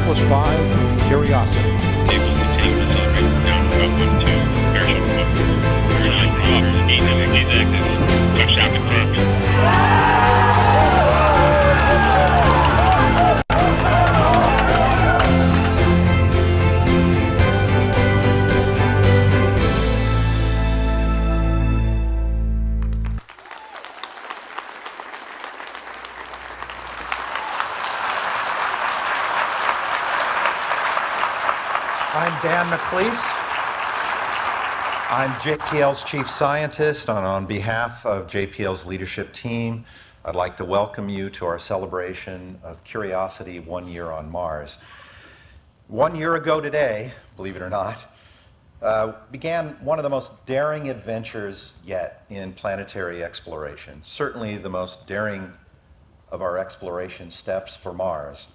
Atlas V, Curiosity. Able to take the celebrator down about 1-2, parachute above. Very nice. He's active. Touchdown confirmed. I'm Dan McLeese. I'm JPL's Chief Scientist, and on behalf of JPL's leadership team, I'd like to welcome you to our celebration of Curiosity 1 year on Mars. 1 year ago today, believe it or not, began one of the most daring adventures yet in planetary exploration, certainly the most daring of our exploration steps for Mars.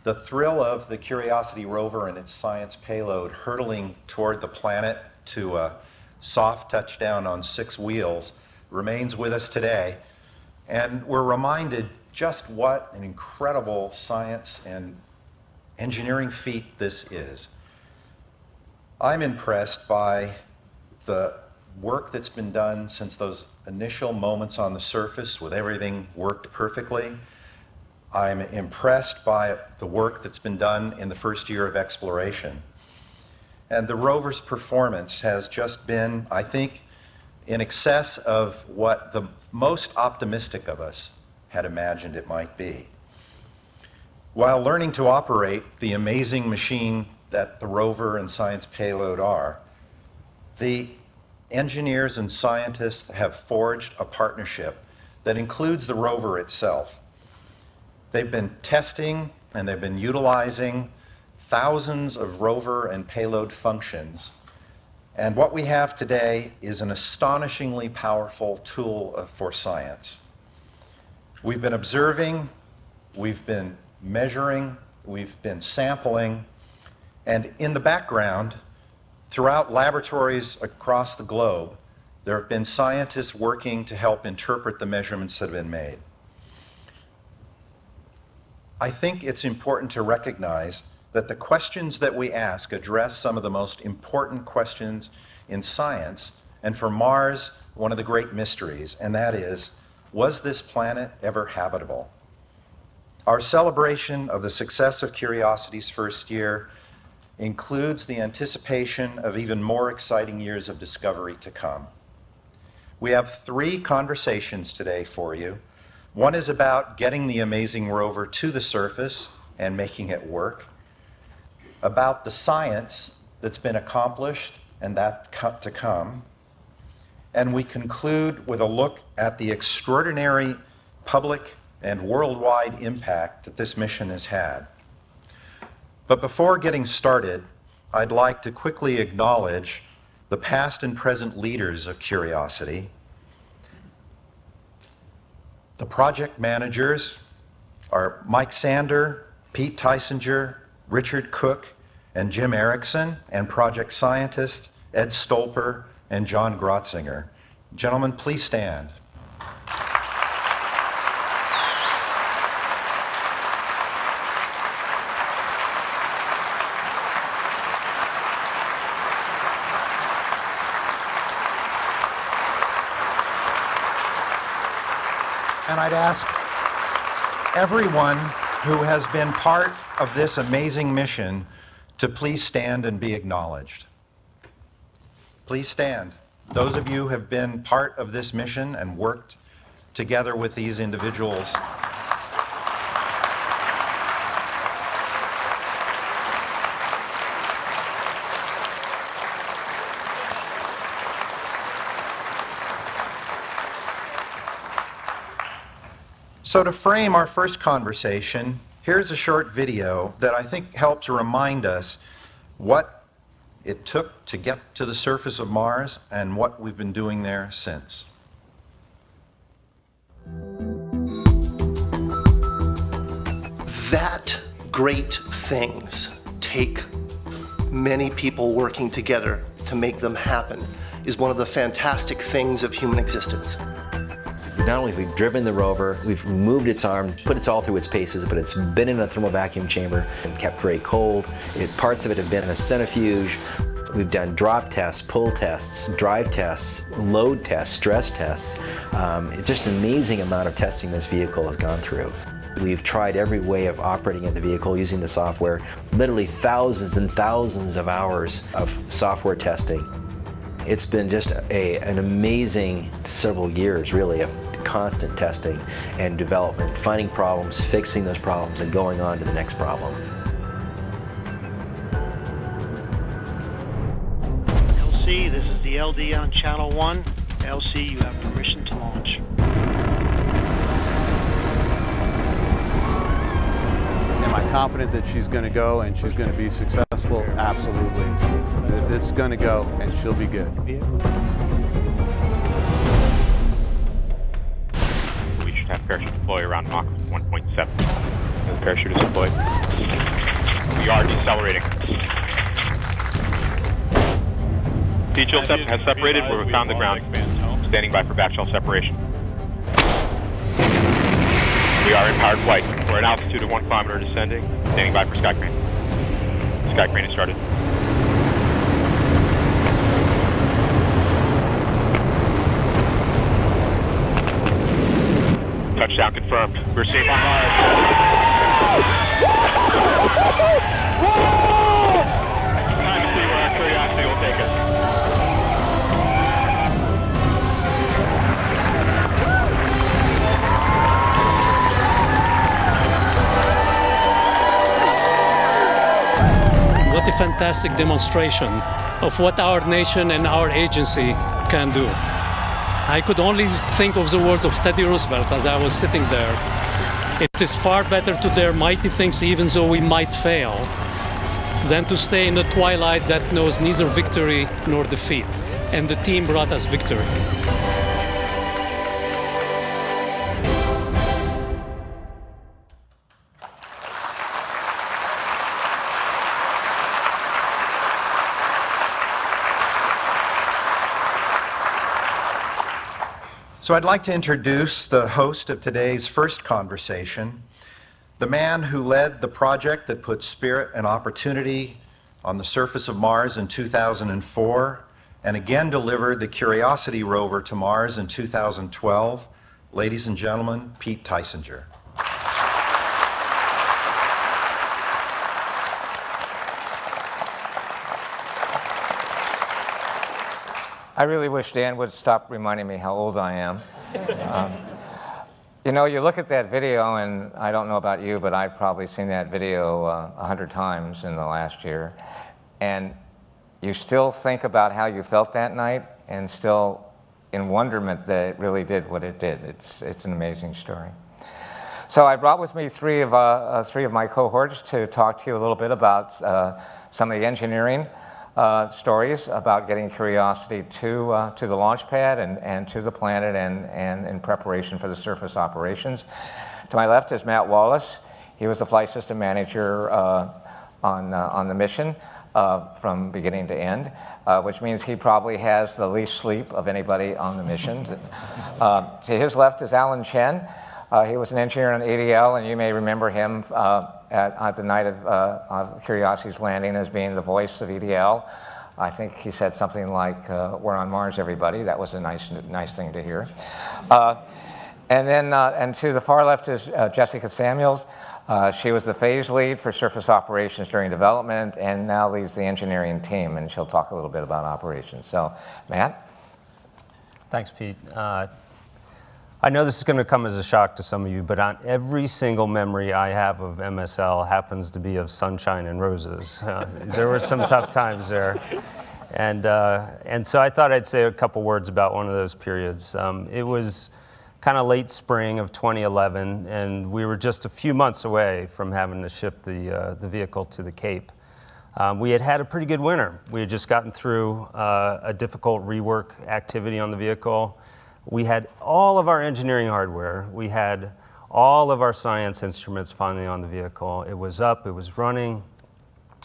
The thrill of the Curiosity rover and its science payload hurtling toward the planet to a soft touchdown on 6 wheels remains with us today. And we're reminded just what an incredible science and engineering feat this is. I'm impressed by the work that's been done since those initial moments on the surface with everything worked perfectly. I'm impressed by the work that's been done in the first year of exploration. And the rover's performance has just been, I think, in excess of what the most optimistic of us had imagined it might be. While learning to operate the amazing machine that the rover and science payload are, the engineers and scientists have forged a partnership that includes the rover itself. They've been testing and they've been utilizing thousands of rover and payload functions. And what we have today is an astonishingly powerful tool for science. We've been observing, we've been measuring, we've been sampling, and in the background, throughout laboratories across the globe, there have been scientists working to help interpret the measurements that have been made. I think it's important to recognize that the questions that we ask address some of the most important questions in science, and for Mars, one of the great mysteries, and that is, was this planet ever habitable? Our celebration of the success of Curiosity's first year includes the anticipation of even more exciting years of discovery to come. We have 3 conversations today for you. One is about getting the amazing rover to the surface and making it work, about the science that's been accomplished and that to come, and we conclude with a look at the extraordinary public and worldwide impact that this mission has had. But before getting started, I'd like to quickly acknowledge the past and present leaders of Curiosity. The project managers are Mike Sander, Pete Tysinger, Richard Cook, and Jim Erickson, and project scientists Ed Stolper and John Grotzinger. Gentlemen, please stand. And I'd ask everyone who has been part of this amazing mission to please stand and be acknowledged. Please stand. Those of you who have been part of this mission and worked together with these individuals. So to frame our first conversation, here's a short video that I think helps remind us what it took to get to the surface of Mars and what we've been doing there since. That great things take many people working together to make them happen is one of the fantastic things of human existence. Not only have we driven the rover, we've removed its arm, put it all through its paces, but it's been in a thermal vacuum chamber and kept very cold. Parts of it have been in a centrifuge. We've done drop tests, pull tests, drive tests, load tests, stress tests. Just an amazing amount of testing this vehicle has gone through. We've tried every way of operating in the vehicle using the software, literally thousands and thousands of hours of software testing. It's been just an amazing several years, really, of constant testing and development, finding problems, fixing those problems, and going on to the next problem. LC, this is the LD on Channel 1. LC, you have permission to launch. Am I confident that she's going to go and she's going to be successful? Absolutely. It's going to go and she'll be good. We should have parachute deploy around Mach 1.7. The parachute is deployed. We are decelerating. Seat shield has separated. We're found the ground. Standing by for back shell separation. We are in powered flight. We're at an altitude of 1 kilometer descending. Standing by for sky crane. Sky crane has started. Touchdown confirmed. We're safe on Mars. Time to see where our curiosity will take us. What a fantastic demonstration of what our nation and our agency can do. I could only think of the words of Teddy Roosevelt as I was sitting there. It is far better to dare mighty things even though we might fail, than to stay in a twilight that knows neither victory nor defeat. And the team brought us victory. So I'd like to introduce the host of today's first conversation, the man who led the project that put spirit and opportunity on the surface of Mars in 2004, and again delivered the Curiosity rover to Mars in 2012. Ladies and gentlemen, Pete Tysinger. I really wish Dan would stop reminding me how old I am. You know, you look at that video, and I don't know about you, but I've probably seen that video 100 times in the last year. And you still think about how you felt that night, and still in wonderment that it really did what it did. It's an amazing story. So I brought with me three of my cohorts to talk to you a little bit about some of the engineering stories about getting Curiosity to the launch pad and to the planet and in preparation for the surface operations. To my left is Matt Wallace. He was the flight system manager on the mission from beginning to end, which means he probably has the least sleep of anybody on the mission. To his left is Alan Chen. He was an engineer on ADL, and you may remember him at the night of Curiosity's landing as being the voice of EDL. I think he said something like, "We're on Mars, everybody." That was a nice thing to hear. And to the far left is Jessica Samuels. She was the phase lead for surface operations during development, and now leads the engineering team, and she'll talk a little bit about operations. So, Matt? Thanks, Pete. I know this is going to come as a shock to some of you, but on every single memory I have of MSL happens to be of sunshine and roses. There were some tough times there. And so I thought I'd say a couple words about one of those periods. It was kind of late spring of 2011, and we were just a few months away from having to ship the vehicle to the Cape. We had had a pretty good winter. We had just gotten through a difficult rework activity on the vehicle. We had all of our engineering hardware. We had all of our science instruments finally on the vehicle. It was up, it was running,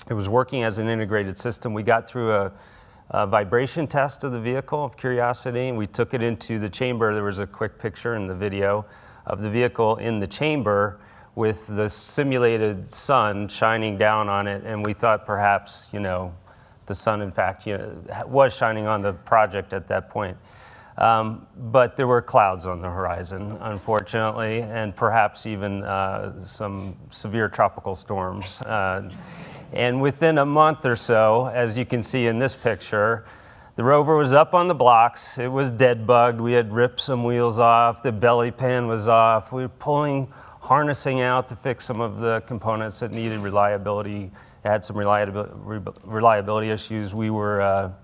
it was working as an integrated system. We got through vibration test of the vehicle, of Curiosity. We took it into the chamber. There was a quick picture in the video of the vehicle in the chamber with the simulated sun shining down on it, and we thought perhaps, the sun, in fact, was shining on the project at that point. But there were clouds on the horizon, unfortunately, and perhaps even some severe tropical storms. And within a month or so, as you can see in this picture, the rover was up on the blocks. It was dead bugged. We had ripped some wheels off. The belly pan was off. We were harnessing out to fix some of the components that needed reliability. It had some reliability issues. We were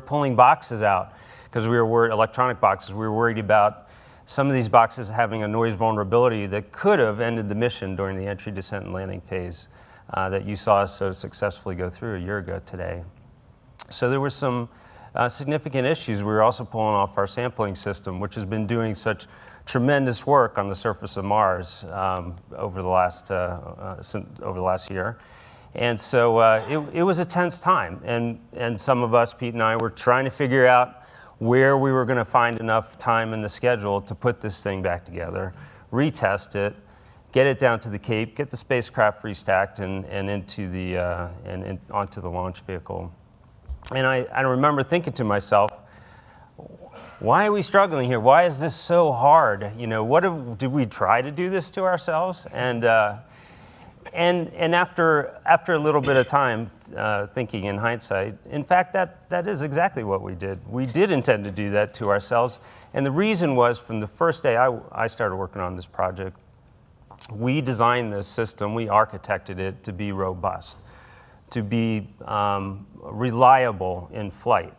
pulling boxes out because we were worried, electronic boxes. We were worried about some of these boxes having a noise vulnerability that could have ended the mission during the entry, descent, and landing phase that you saw us so successfully go through a year ago today. So there were some significant issues. We were also pulling off our sampling system, which has been doing such tremendous work on the surface of Mars over the last year. And so it was a tense time. And some of us, Pete and I, were trying to figure out where we were going to find enough time in the schedule to put this thing back together, retest it, get it down to the Cape, get the spacecraft restacked and onto the launch vehicle. And I remember thinking to myself, why are we struggling here? Why is this so hard? Did we try to do this to ourselves? And after a little bit of time thinking in hindsight, in fact, that is exactly what we did. We did intend to do that to ourselves. And the reason was, from the first day I started working on this project, we designed this system, we architected it to be robust, to be reliable in flight,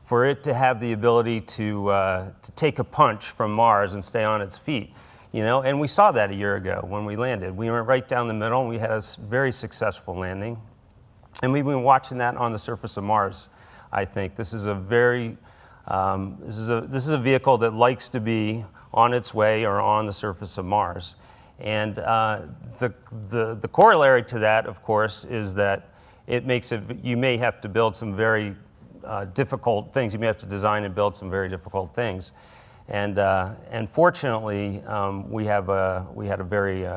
for it to have the ability to take a punch from Mars and stay on its feet. And we saw that a year ago when we landed. We went right down the middle, and we had a very successful landing. And we've been watching that on the surface of Mars, I think. This is a this is a vehicle that likes to be on its way or on the surface of Mars. And the corollary to that, of course, is that it makes it, you may have to build some very difficult things. You may have to design and build some very difficult things. And fortunately, we had a very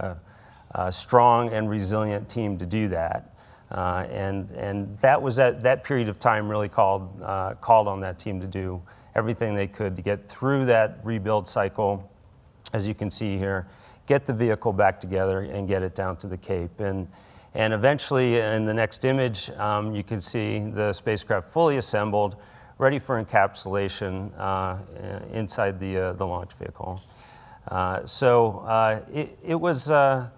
strong and resilient team to do that. And that was that period of time really called on that team to do everything they could to get through that rebuild cycle, as you can see here, get the vehicle back together and get it down to the Cape. And eventually, in the next image, you can see the spacecraft fully assembled, ready for encapsulation inside the launch vehicle. It was, the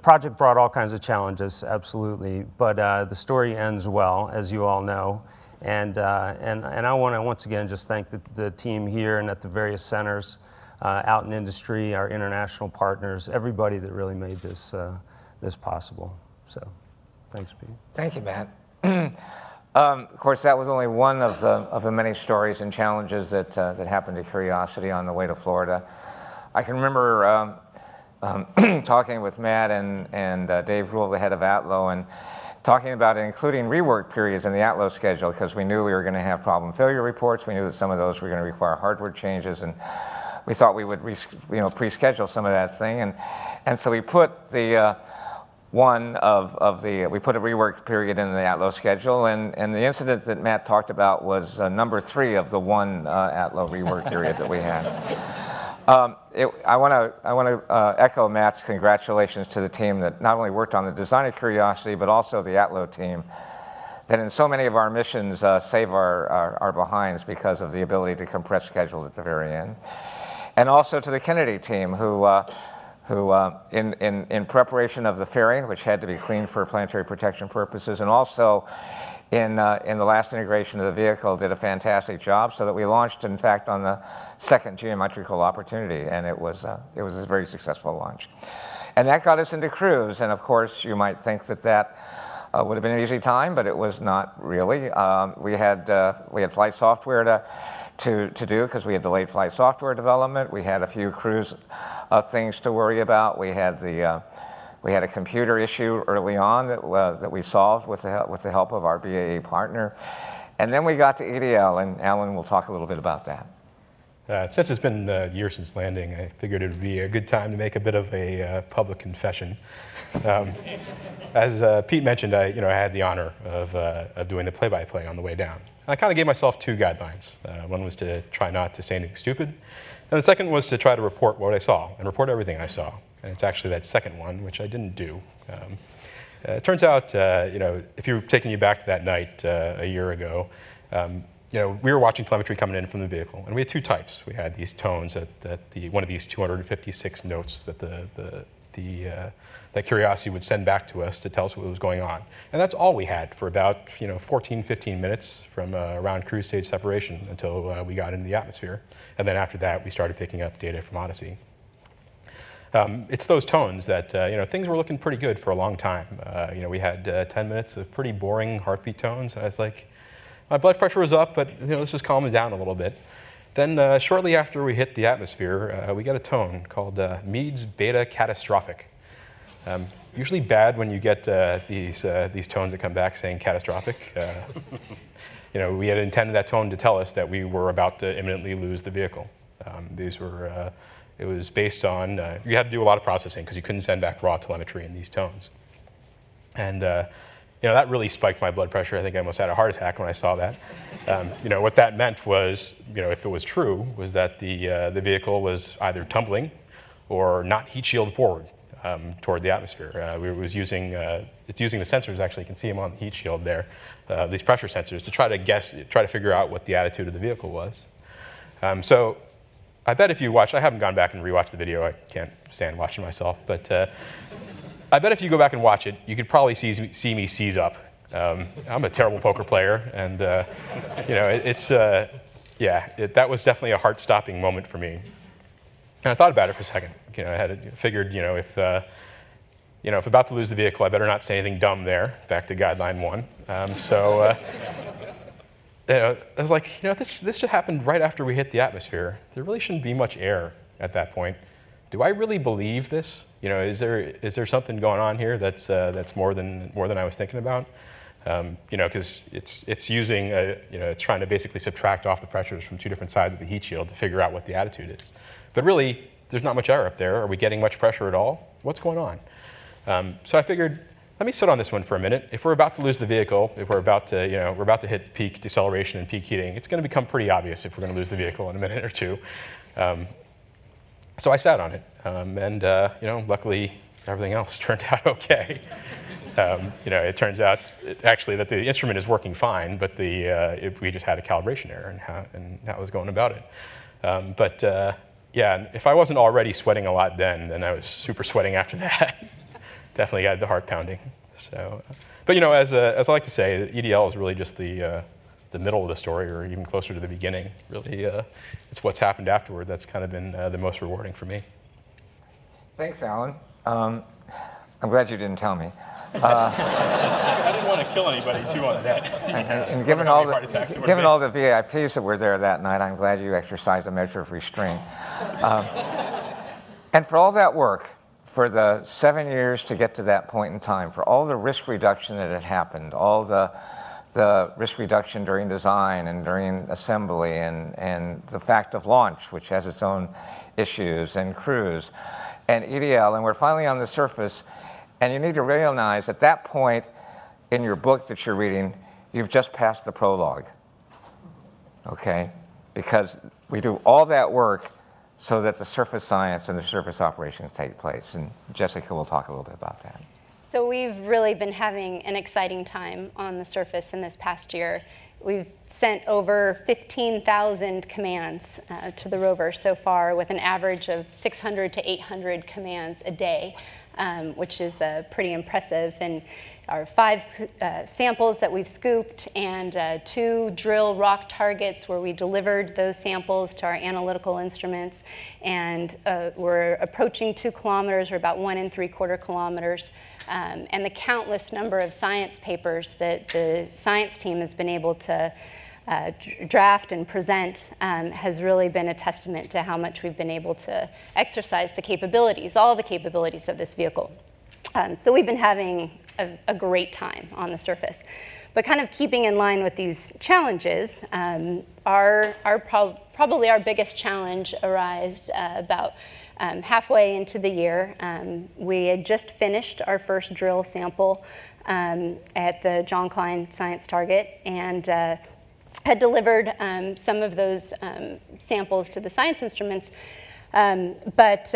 project brought all kinds of challenges, absolutely, but the story ends well, as you all know. And I want to once again just thank the team here and at the various centers out in industry, our international partners, everybody that really made this possible. So, thanks, Pete. Thank you, Matt. Of course, that was only one of the many stories and challenges that happened to Curiosity on the way to Florida. I can remember talking with Matt and Dave Rule, the head of ATLO, and talking about including rework periods in the ATLO schedule, because we knew we were going to have problem failure reports. We knew that some of those were going to require hardware changes, and we thought we would pre-schedule some of that thing. And so we put the we put a rework period in the ATLO schedule, and the incident that Matt talked about was number 3 of the one ATLO rework period that we had. I want to echo Matt's congratulations to the team that not only worked on the design of Curiosity, but also the ATLO team, that in so many of our missions save our behinds because of the ability to compress schedule at the very end. And also to the Kennedy team, who in preparation of the fairing, which had to be cleaned for planetary protection purposes, and also in the last integration of the vehicle, did a fantastic job, so that we launched, in fact, on the second geometrical opportunity, and it was a very successful launch. And that got us into cruise, and of course, you might think that would have been an easy time, but it was not really. We had flight software to do, because we had delayed flight software development. We had a few cruise things to worry about. We had the We had a computer issue early on that we solved with the help of our BAE partner. And then we got to EDL, and Alan will talk a little bit about that. Since it's been a year since landing, I figured it would be a good time to make a bit of a public confession. As Pete mentioned, I had the honor of doing the play-by-play on the way down. I kind of gave myself two guidelines. One was to try not to say anything stupid, and the second was to try to report what I saw and report everything I saw. And it's actually that second one, which I didn't do. It turns out, if you're taking you back to that night a year ago, we were watching telemetry coming in from the vehicle, and we had two types. We had these tones that one of these 256 notes that that Curiosity would send back to us to tell us what was going on. And that's all we had for about 14, 15 minutes from around cruise stage separation until we got into the atmosphere. And then after that, we started picking up data from Odyssey. It's those tones that, things were looking pretty good for a long time. We had 10 minutes of pretty boring heartbeat tones. I was like, my blood pressure was up, but this was calming down a little bit. Then shortly after we hit the atmosphere, we got a tone called Meade's Beta Catastrophic. Usually bad when you get these tones that come back saying catastrophic. We had intended that tone to tell us that we were about to imminently lose the vehicle. It was based on, you had to do a lot of processing because you couldn't send back raw telemetry in these tones. And that really spiked my blood pressure. I think I almost had a heart attack when I saw that. What that meant was, if it was true, was that the vehicle was either tumbling or not heat shielded forward toward the atmosphere. It's using the sensors, actually, you can see them on the heat shield there, these pressure sensors, to try to figure out what the attitude of the vehicle was. So I bet if you watch, I haven't gone back and rewatched the video, I can't stand watching myself, but I bet if you go back and watch it, you could probably see me seize up. I'm a terrible poker player, and that was definitely a heart-stopping moment for me. And I thought about it for a second. I figured, if about to lose the vehicle, I better not say anything dumb there. Back to guideline 1. I was like, this should happen right after we hit the atmosphere. There really shouldn't be much air at that point. Do I really believe this? Is there something going on here that's more than I was thinking about? Because it's using it's trying to basically subtract off the pressures from two different sides of the heat shield to figure out what the attitude is. But really, there's not much air up there. Are we getting much pressure at all? What's going on? So I figured, let me sit on this one for a minute. If we're about to lose the vehicle, if we're about to hit peak deceleration and peak heating, it's going to become pretty obvious if we're going to lose the vehicle in a minute or two. So I sat on it, and luckily everything else turned out okay. It turns out actually that the instrument is working fine, but we just had a calibration error and that was going about it. If I wasn't already sweating a lot then I was super sweating after that. Definitely had the heart pounding. So, as I like to say, EDL is really just the middle of the story, or even closer to the beginning. Really, it's what's happened afterward that's kind of been the most rewarding for me. Thanks, Alan. I'm glad you didn't tell me. I didn't want to kill anybody too on that. And given all the VIPs that were there that night, I'm glad you exercised a measure of restraint. And for all that work, for the 7 years to get to that point in time, for all the risk reduction that had happened, all the risk reduction during design and during assembly, and the fact of launch, which has its own issues, and cruise, and EDL, and we're finally on the surface. And you need to realize at that point in your book that you're reading, you've just passed the prologue, okay? Because we do all that work so that the surface science and the surface operations take place. And Jessica will talk a little bit about that. So we've really been having an exciting time on the surface in this past year. We've sent over 15,000 commands to the rover so far, with an average of 600 to 800 commands a day, which is pretty impressive. And our 5 samples that we've scooped, and 2 drill rock targets where we delivered those samples to our analytical instruments. And we're approaching 2 kilometers, or about 1 3/4 kilometers. And the countless number of science papers that the science team has been able to draft and present has really been a testament to how much we've been able to exercise the capabilities, all the capabilities of this vehicle. So we've been having a great time on the surface. But kind of keeping in line with these challenges, probably our biggest challenge arose about halfway into the year. We had just finished our first drill sample at the John Klein Science Target, and had delivered some of those samples to the science instruments. But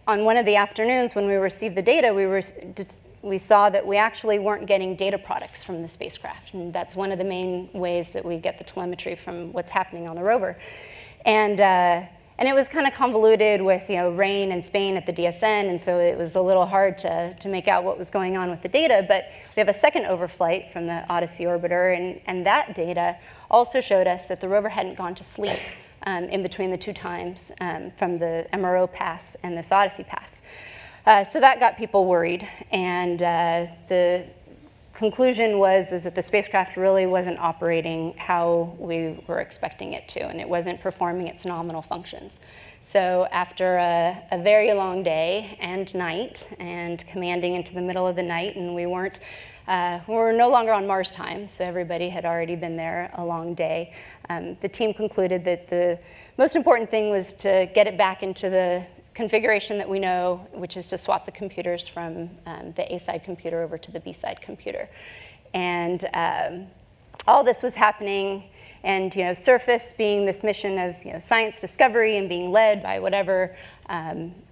on one of the afternoons when we received the data, we saw that we actually weren't getting data products from the spacecraft. And that's one of the main ways that we get the telemetry from what's happening on the rover. And it was kind of convoluted with rain in Spain at the DSN, and so it was a little hard to make out what was going on with the data. But we have a second overflight from the Odyssey orbiter, and that data also showed us that the rover hadn't gone to sleep in between the two times from the MRO pass and this Odyssey pass. So that got people worried, and the conclusion was that the spacecraft really wasn't operating how we were expecting it to, and it wasn't performing its nominal functions. So after a very long day and night, and commanding into the middle of the night, and we were no longer on Mars time, so everybody had already been there a long day. The team concluded that the most important thing was to get it back into the configuration that we know, which is to swap the computers from the A-side computer over to the B-side computer. And all this was happening, and Surface being this mission of science discovery and being led by whatever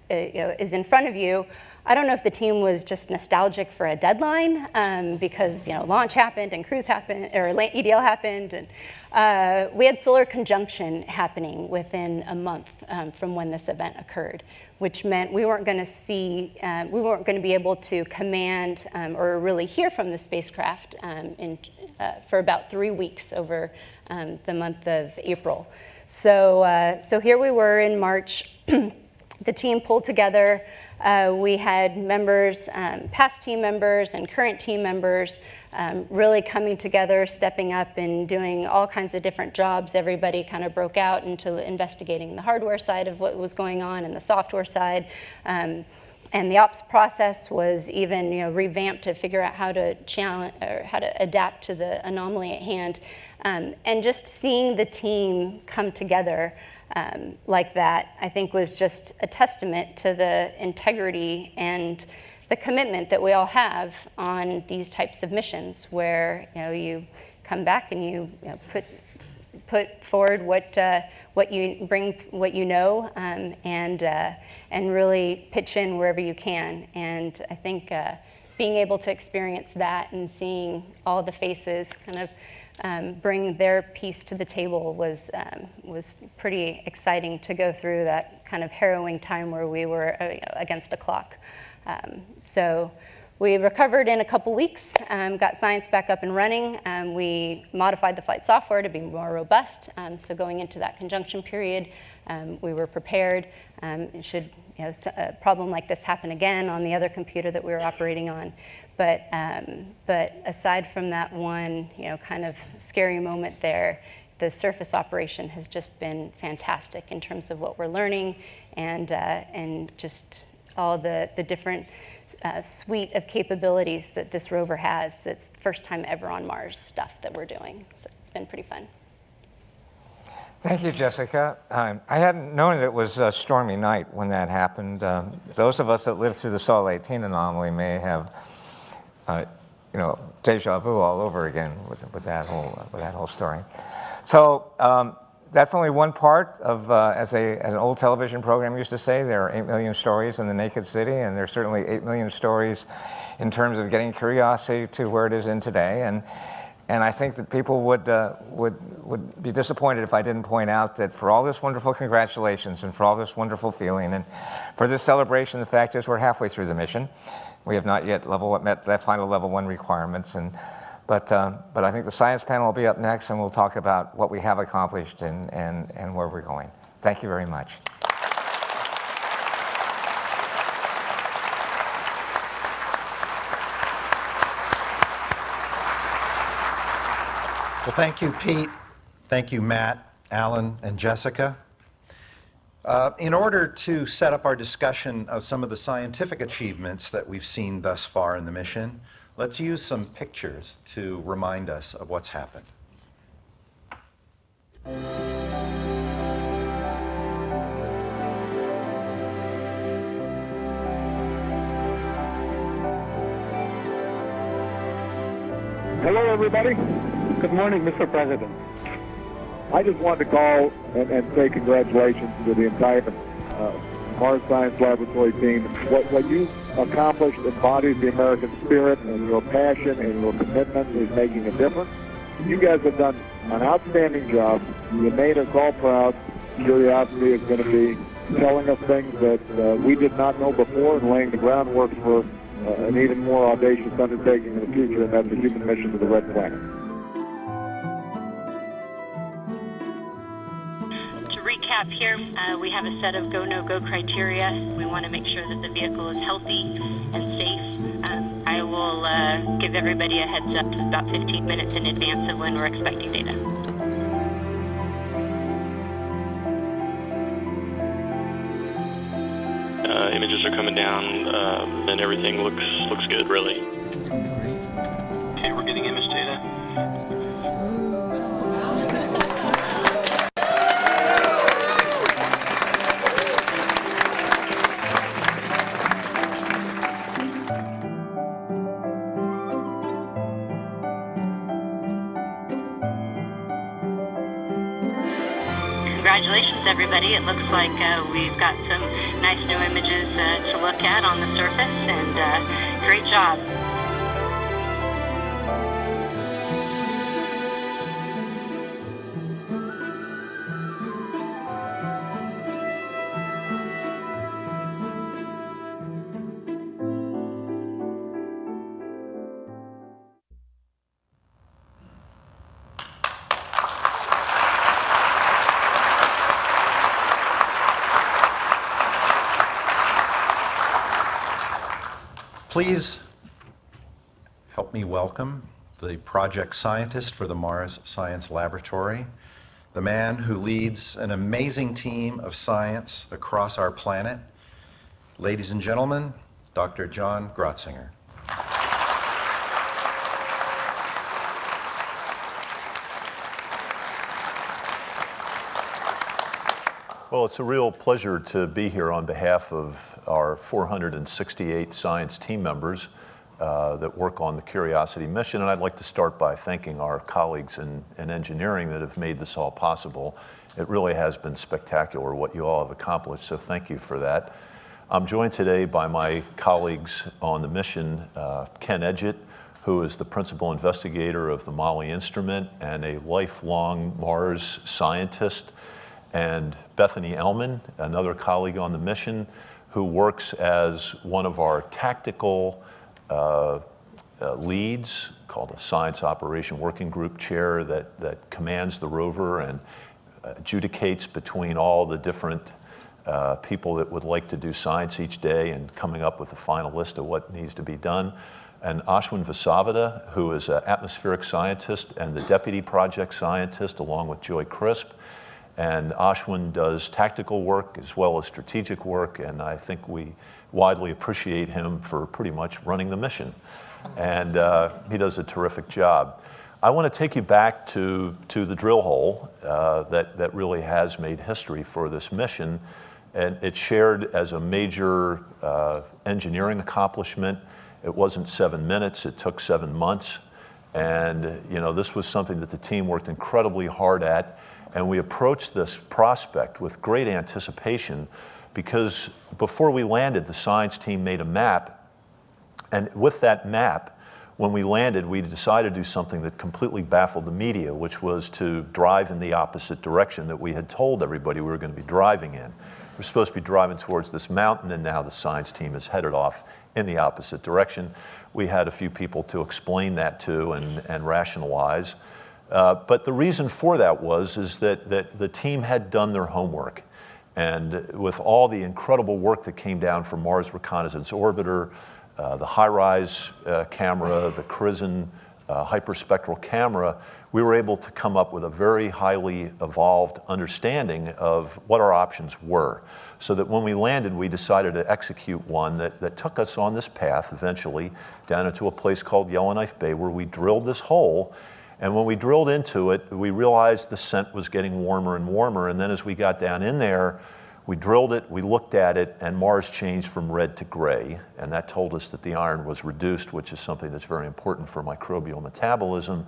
is in front of you. I don't know if the team was just nostalgic for a deadline because launch happened and cruise happened, or EDL happened, and we had solar conjunction happening within a month from when this event occurred, which meant we weren't going to be able to command or really hear from the spacecraft for about 3 weeks over the month of April. So here we were in March. The team pulled together. We had members, past team members and current team members, really coming together, stepping up and doing all kinds of different jobs. Everybody kind of broke out into investigating the hardware side of what was going on and the software side. And the ops process was even revamped to figure out how to challenge or how to adapt to the anomaly at hand. And just seeing the team come together like that, I think, was just a testament to the integrity and the commitment that we all have on these types of missions, where you come back and you put forward what you bring, what you know, and really pitch in wherever you can. And I think being able to experience that and seeing all the faces kind of bring their piece to the table was pretty exciting to go through that kind of harrowing time where we were against a clock. So we recovered in a couple weeks, got science back up and running. We modified the flight software to be more robust. So going into that conjunction period, we were prepared. Should a problem like this happen again on the other computer that we were operating on. But aside from that one, kind of scary moment there, the surface operation has just been fantastic in terms of what we're learning and just all the different suite of capabilities that this rover has. That's the first time ever on Mars stuff that we're doing. So it's been pretty fun. Thank you, Jessica. I hadn't known it was a stormy night when that happened. Those of us that lived through the Sol 18 anomaly may have, deja vu all over again with that whole story. So that's only one part of, as an old television program used to say, there are 8 million stories in the naked city, and there's certainly 8 million stories in terms of getting Curiosity to where it is in today. And I think that people would be disappointed if I didn't point out that for all this wonderful congratulations and for all this wonderful feeling and for this celebration, the fact is we're halfway through the mission. We have not yet met that final level 1 requirements, but I think the science panel will be up next, and we'll talk about what we have accomplished and where we're going. Thank you very much. Well, thank you, Pete. Thank you, Matt, Alan, and Jessica. In order to set up our discussion of some of the scientific achievements that we've seen thus far in the mission, let's use some pictures to remind us of what's happened. Hello, everybody. Good morning, Mr. President. I just wanted to call and say congratulations to the entire Mars Science Laboratory team. What you accomplished embodies the American spirit, and your passion and your commitment is making a difference. You guys have done an outstanding job. You made us all proud. Curiosity is going to be telling us things that we did not know before and laying the groundwork for an even more audacious undertaking in the future, and that's a human mission to the Red Planet. To recap here, we have a set of go, no-go criteria. We want to make sure that the vehicle is healthy and safe. I will give everybody a heads up about 15 minutes in advance of when we're expecting data. Images are coming down, and everything looks good, really. Okay, we're getting image data. Congratulations, everybody. It looks like we've got some nice new images to look at on the surface, and great job. Please help me welcome the project scientist for the Mars Science Laboratory, the man who leads an amazing team of science across our planet. Ladies and gentlemen, Dr. John Grotzinger. Well, it's a real pleasure to be here on behalf of our 468 science team members that work on the Curiosity mission, and I'd like to start by thanking our colleagues in engineering that have made this all possible. It really has been spectacular what you all have accomplished, so thank you for that. I'm joined today by my colleagues on the mission, Ken Edgett, who is the principal investigator of the Molly instrument and a lifelong Mars scientist, and Bethany Ellman, another colleague on the mission, who works as one of our tactical leads, called a Science Operation Working Group chair, that commands the rover and adjudicates between all the different people that would like to do science each day and coming up with a final list of what needs to be done. And Ashwin Vasavada, who is an atmospheric scientist and the deputy project scientist, along with Joy Crisp. And Ashwin does tactical work as well as strategic work, and I think we widely appreciate him for pretty much running the mission. And he does a terrific job. I want to take you back to the drill hole that really has made history for this mission. And it's shared as a major engineering accomplishment. It wasn't 7 minutes, it took 7 months. And you know, this was something that the team worked incredibly hard at. And we approached this prospect with great anticipation because before we landed, the science team made a map. And with that map, when we landed, we decided to do something that completely baffled the media, which was to drive in the opposite direction that we had told everybody we were going to be driving in. We're supposed to be driving towards this mountain, and now the science team is headed off in the opposite direction. We had a few people to explain that to and rationalize. But the reason for that is that the team had done their homework. And with all the incredible work that came down from Mars Reconnaissance Orbiter, the HiRISE camera, the CRISN hyperspectral camera, we were able to come up with a very highly evolved understanding of what our options were. So that when we landed, we decided to execute one that took us on this path eventually down into a place called Yellowknife Bay, where we drilled this hole. And when we drilled into it, we realized the scent was getting warmer and warmer. And then as we got down in there, we drilled it, we looked at it, and Mars changed from red to gray. And that told us that the iron was reduced, which is something that's very important for microbial metabolism.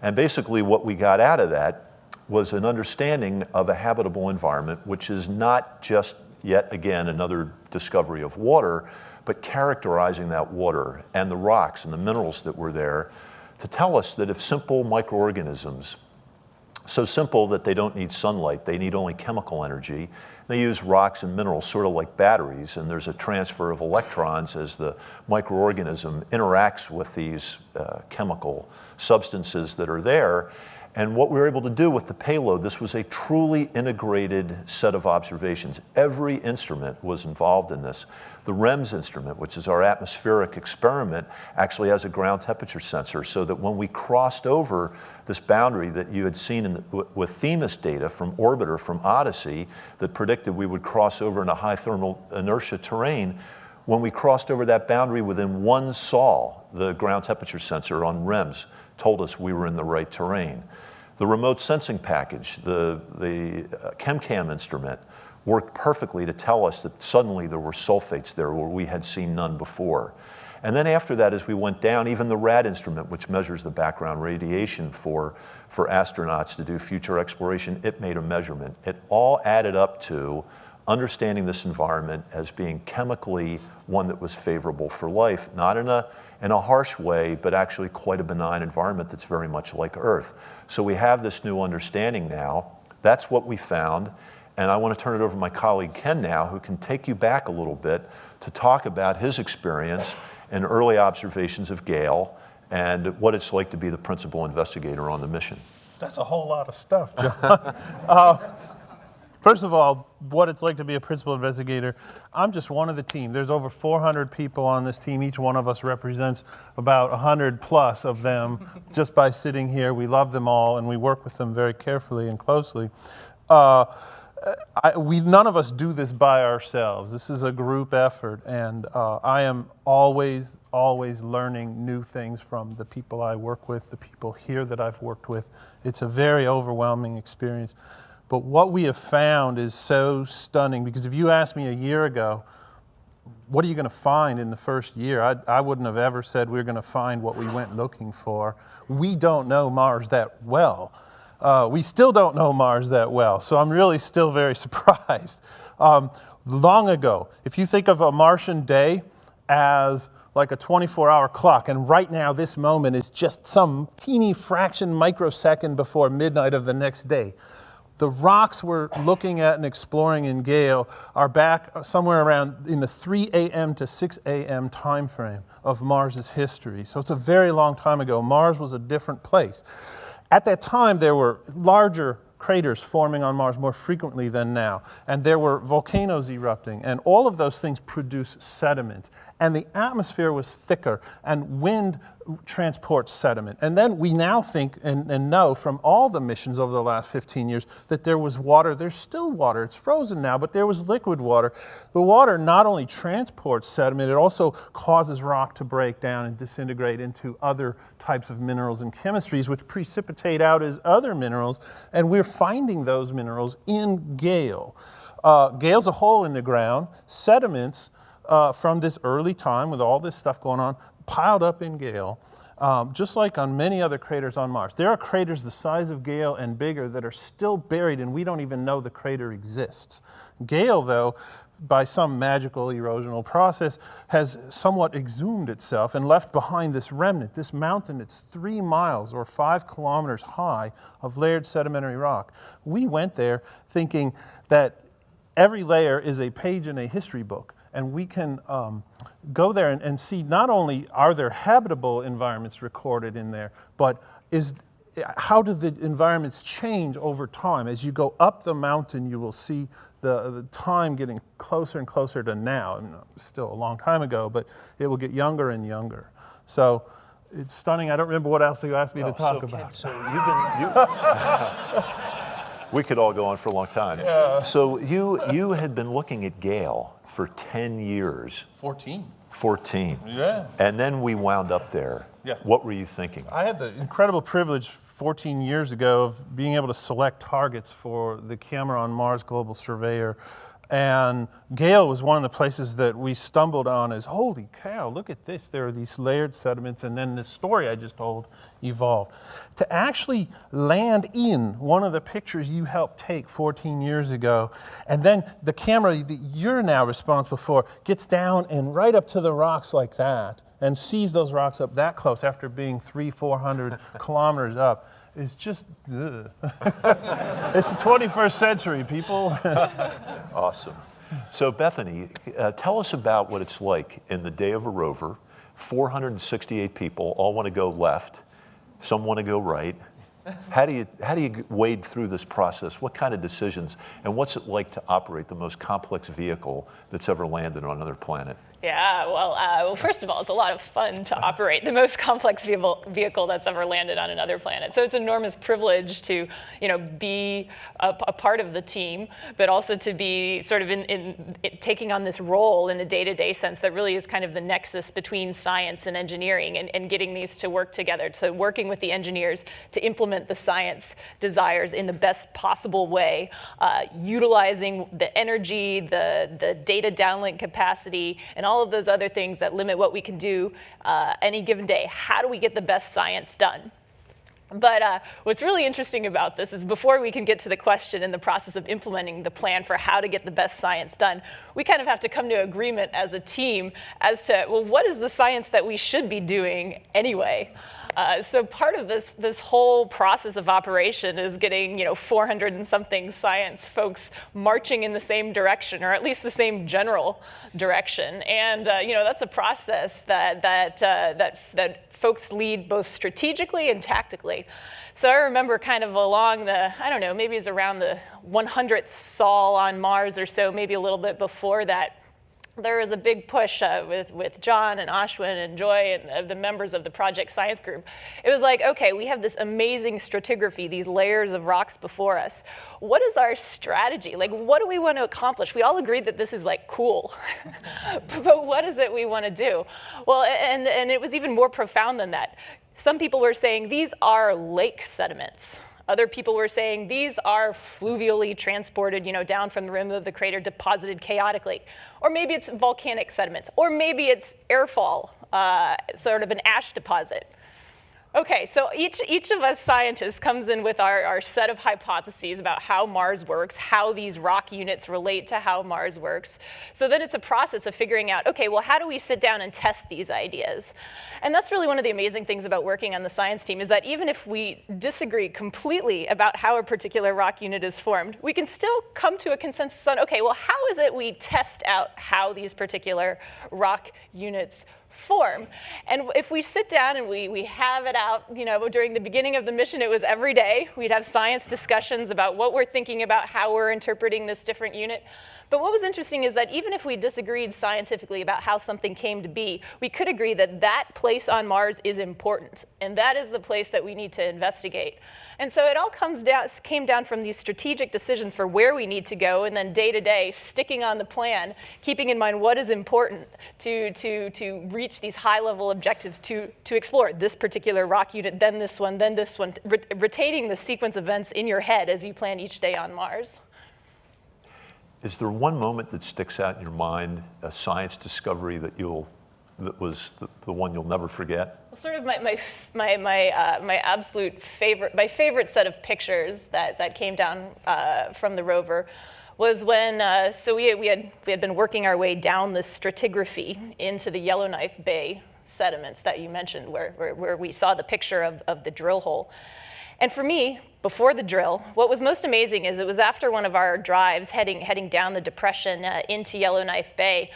And basically what we got out of that was an understanding of a habitable environment, which is not just, yet again, another discovery of water, but characterizing that water and the rocks and the minerals that were there to tell us that if simple microorganisms, so simple that they don't need sunlight, they need only chemical energy, they use rocks and minerals sort of like batteries, and there's a transfer of electrons as the microorganism interacts with these chemical substances that are there. And what we were able to do with the payload, this was a truly integrated set of observations. Every instrument was involved in this. The REMS instrument, which is our atmospheric experiment, actually has a ground temperature sensor, so that when we crossed over this boundary that you had seen with Themis data from Orbiter, from Odyssey, that predicted we would cross over into high thermal inertia terrain, when we crossed over that boundary within one sol, the ground temperature sensor on REMS told us we were in the right terrain. The remote sensing package, the ChemCam instrument, worked perfectly to tell us that suddenly there were sulfates there where we had seen none before. And then after that, as we went down, even the RAD instrument, which measures the background radiation for astronauts to do future exploration, it made a measurement. It all added up to understanding this environment as being chemically one that was favorable for life, not in a harsh way, but actually quite a benign environment that's very much like Earth. So we have this new understanding now. That's what we found. And I want to turn it over to my colleague Ken now, who can take you back a little bit to talk about his experience and early observations of Gale and what it's like to be the principal investigator on the mission. That's a whole lot of stuff, John. First of all, what it's like to be a principal investigator. I'm just one of the team. There's over 400 people on this team. Each one of us represents about 100 plus of them just by sitting here. We love them all, and we work with them very carefully and closely. None of us do this by ourselves. This is a group effort, and I am always learning new things from the people I work with, the people here that I've worked with. It's a very overwhelming experience. But what we have found is so stunning, because if you asked me a year ago, what are you going to find in the first year? I wouldn't have ever said we're going to find what we went looking for. We don't know Mars that well. We still don't know Mars that well, so I'm really still very surprised. Long ago, if you think of a Martian day as like a 24-hour clock, and right now this moment is just some teeny fraction microsecond before midnight of the next day. The rocks we're looking at and exploring in Gale are back somewhere around in the 3 a.m. to 6 a.m. time frame of Mars's history. So it's a very long time ago. Mars was a different place. At that time, there were larger craters forming on Mars more frequently than now, and there were volcanoes erupting, and all of those things produce sediment. And the atmosphere was thicker, and wind transports sediment. And then we now think and know from all the missions over the last 15 years that there was water. There's still water. It's frozen now, but there was liquid water. The water not only transports sediment, it also causes rock to break down and disintegrate into other types of minerals and chemistries, which precipitate out as other minerals, and we're finding those minerals in Gale. Gale's a hole in the ground. Sediments from this early time, with all this stuff going on, piled up in Gale, just like on many other craters on Mars. There are craters the size of Gale and bigger that are still buried, and we don't even know the crater exists. Gale, though, by some magical erosional process, has somewhat exhumed itself and left behind this remnant, this mountain. It's 3 miles or 5 kilometers high of layered sedimentary rock. We went there thinking that every layer is a page in a history book, and we can go there and see not only are there habitable environments recorded in there, but how do the environments change over time? As you go up the mountain, you will see the time getting closer and closer to now. I mean, still a long time ago, but it will get younger and younger. So it's stunning. I don't remember what else you asked me to talk about. So we could all go on for a long time. Yeah. So you had been looking at Gale for 10 years. 14. 14. Yeah. And then we wound up there. Yeah. What were you thinking? I had the incredible privilege 14 years ago of being able to select targets for the camera on Mars Global Surveyor. And Gale was one of the places that we stumbled on as, holy cow, look at this. There are these layered sediments, and then this story I just told evolved. To actually land in one of the pictures you helped take 14 years ago, and then the camera that you're now responsible for gets down and right up to the rocks like that, and sees those rocks up that close after being 300-400 kilometers up. It's just, ugh. It's the 21st century, people. Awesome. So Bethany, tell us about what it's like in the day of a rover. 468 people all want to go left. Some want to go right. How do you wade through this process? What kind of decisions? And what's it like to operate the most complex vehicle that's ever landed on another planet? Yeah, well, first of all, it's a lot of fun to operate the most complex vehicle that's ever landed on another planet. So it's an enormous privilege to, be a part of the team, but also to be sort of in taking on this role in a day-to-day sense that really is kind of the nexus between science and engineering, and getting these to work together. So working with the engineers to implement the science desires in the best possible way, utilizing the energy, the data downlink capacity, and all of those other things that limit what we can do any given day. How do we get the best science done? But what's really interesting about this is before we can get to the question in the process of implementing the plan for how to get the best science done, we kind of have to come to agreement as a team as to, well, what is the science that we should be doing anyway? So part of this whole process of operation is getting 400 and something science folks marching in the same direction, or at least the same general direction. And that's a process that folks lead both strategically and tactically. So I remember kind of along the, I don't know, maybe it was around the 100th sol on Mars or so, maybe a little bit before that, there was a big push with John and Ashwin and Joy and the members of the Project Science Group. It was like, okay, we have this amazing stratigraphy, these layers of rocks before us. What is our strategy? Like, what do we want to accomplish? We all agreed that this is like cool, but what is it we want to do? Well, and it was even more profound than that. Some people were saying these are lake sediments. Other people were saying these are fluvially transported, down from the rim of the crater, deposited chaotically. Or maybe it's volcanic sediments. Or maybe it's airfall, sort of an ash deposit. Okay, so each of us scientists comes in with our set of hypotheses about how Mars works, how these rock units relate to how Mars works. So then it's a process of figuring out, okay, well, how do we sit down and test these ideas? And that's really one of the amazing things about working on the science team, is that even if we disagree completely about how a particular rock unit is formed, we can still come to a consensus on, okay, well, how is it we test out how these particular rock units form? And if we sit down and we have it out, during the beginning of the mission, it was every day. We'd have science discussions about what we're thinking about, how we're interpreting this different unit. But what was interesting is that even if we disagreed scientifically about how something came to be, we could agree that that place on Mars is important, and that is the place that we need to investigate. And so it all came down from these strategic decisions for where we need to go, and then day to day, sticking on the plan, keeping in mind what is important to reach these high-level objectives, to explore this particular rock unit, then this one, retaining the sequence of events in your head as you plan each day on Mars. Is there one moment that sticks out in your mind, a science discovery that was the one you'll never forget? Well, sort of my absolute favorite, my favorite set of pictures that came down from the rover was when so we had been working our way down the stratigraphy into the Yellowknife Bay sediments that you mentioned, where we saw the picture of the drill hole. And for me, before the drill, what was most amazing is it was after one of our drives heading down the depression into Yellowknife Bay.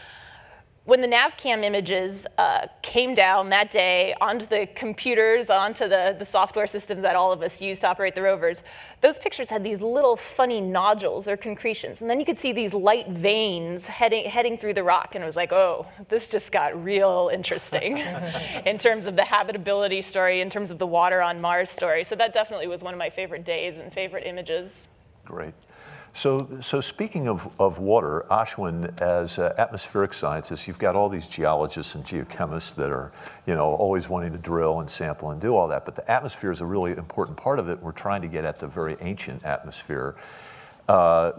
when the NavCam images came down that day onto the computers, onto the software systems that all of us use to operate the rovers, those pictures had these little funny nodules or concretions. And then you could see these light veins heading through the rock. And it was like, oh, this just got real interesting in terms of the habitability story, in terms of the water on Mars story. So that definitely was one of my favorite days and favorite images. Great. So speaking of water, Ashwin, as atmospheric scientists, you've got all these geologists and geochemists that are, always wanting to drill and sample and do all that. But the atmosphere is a really important part of it. We're trying to get at the very ancient atmosphere.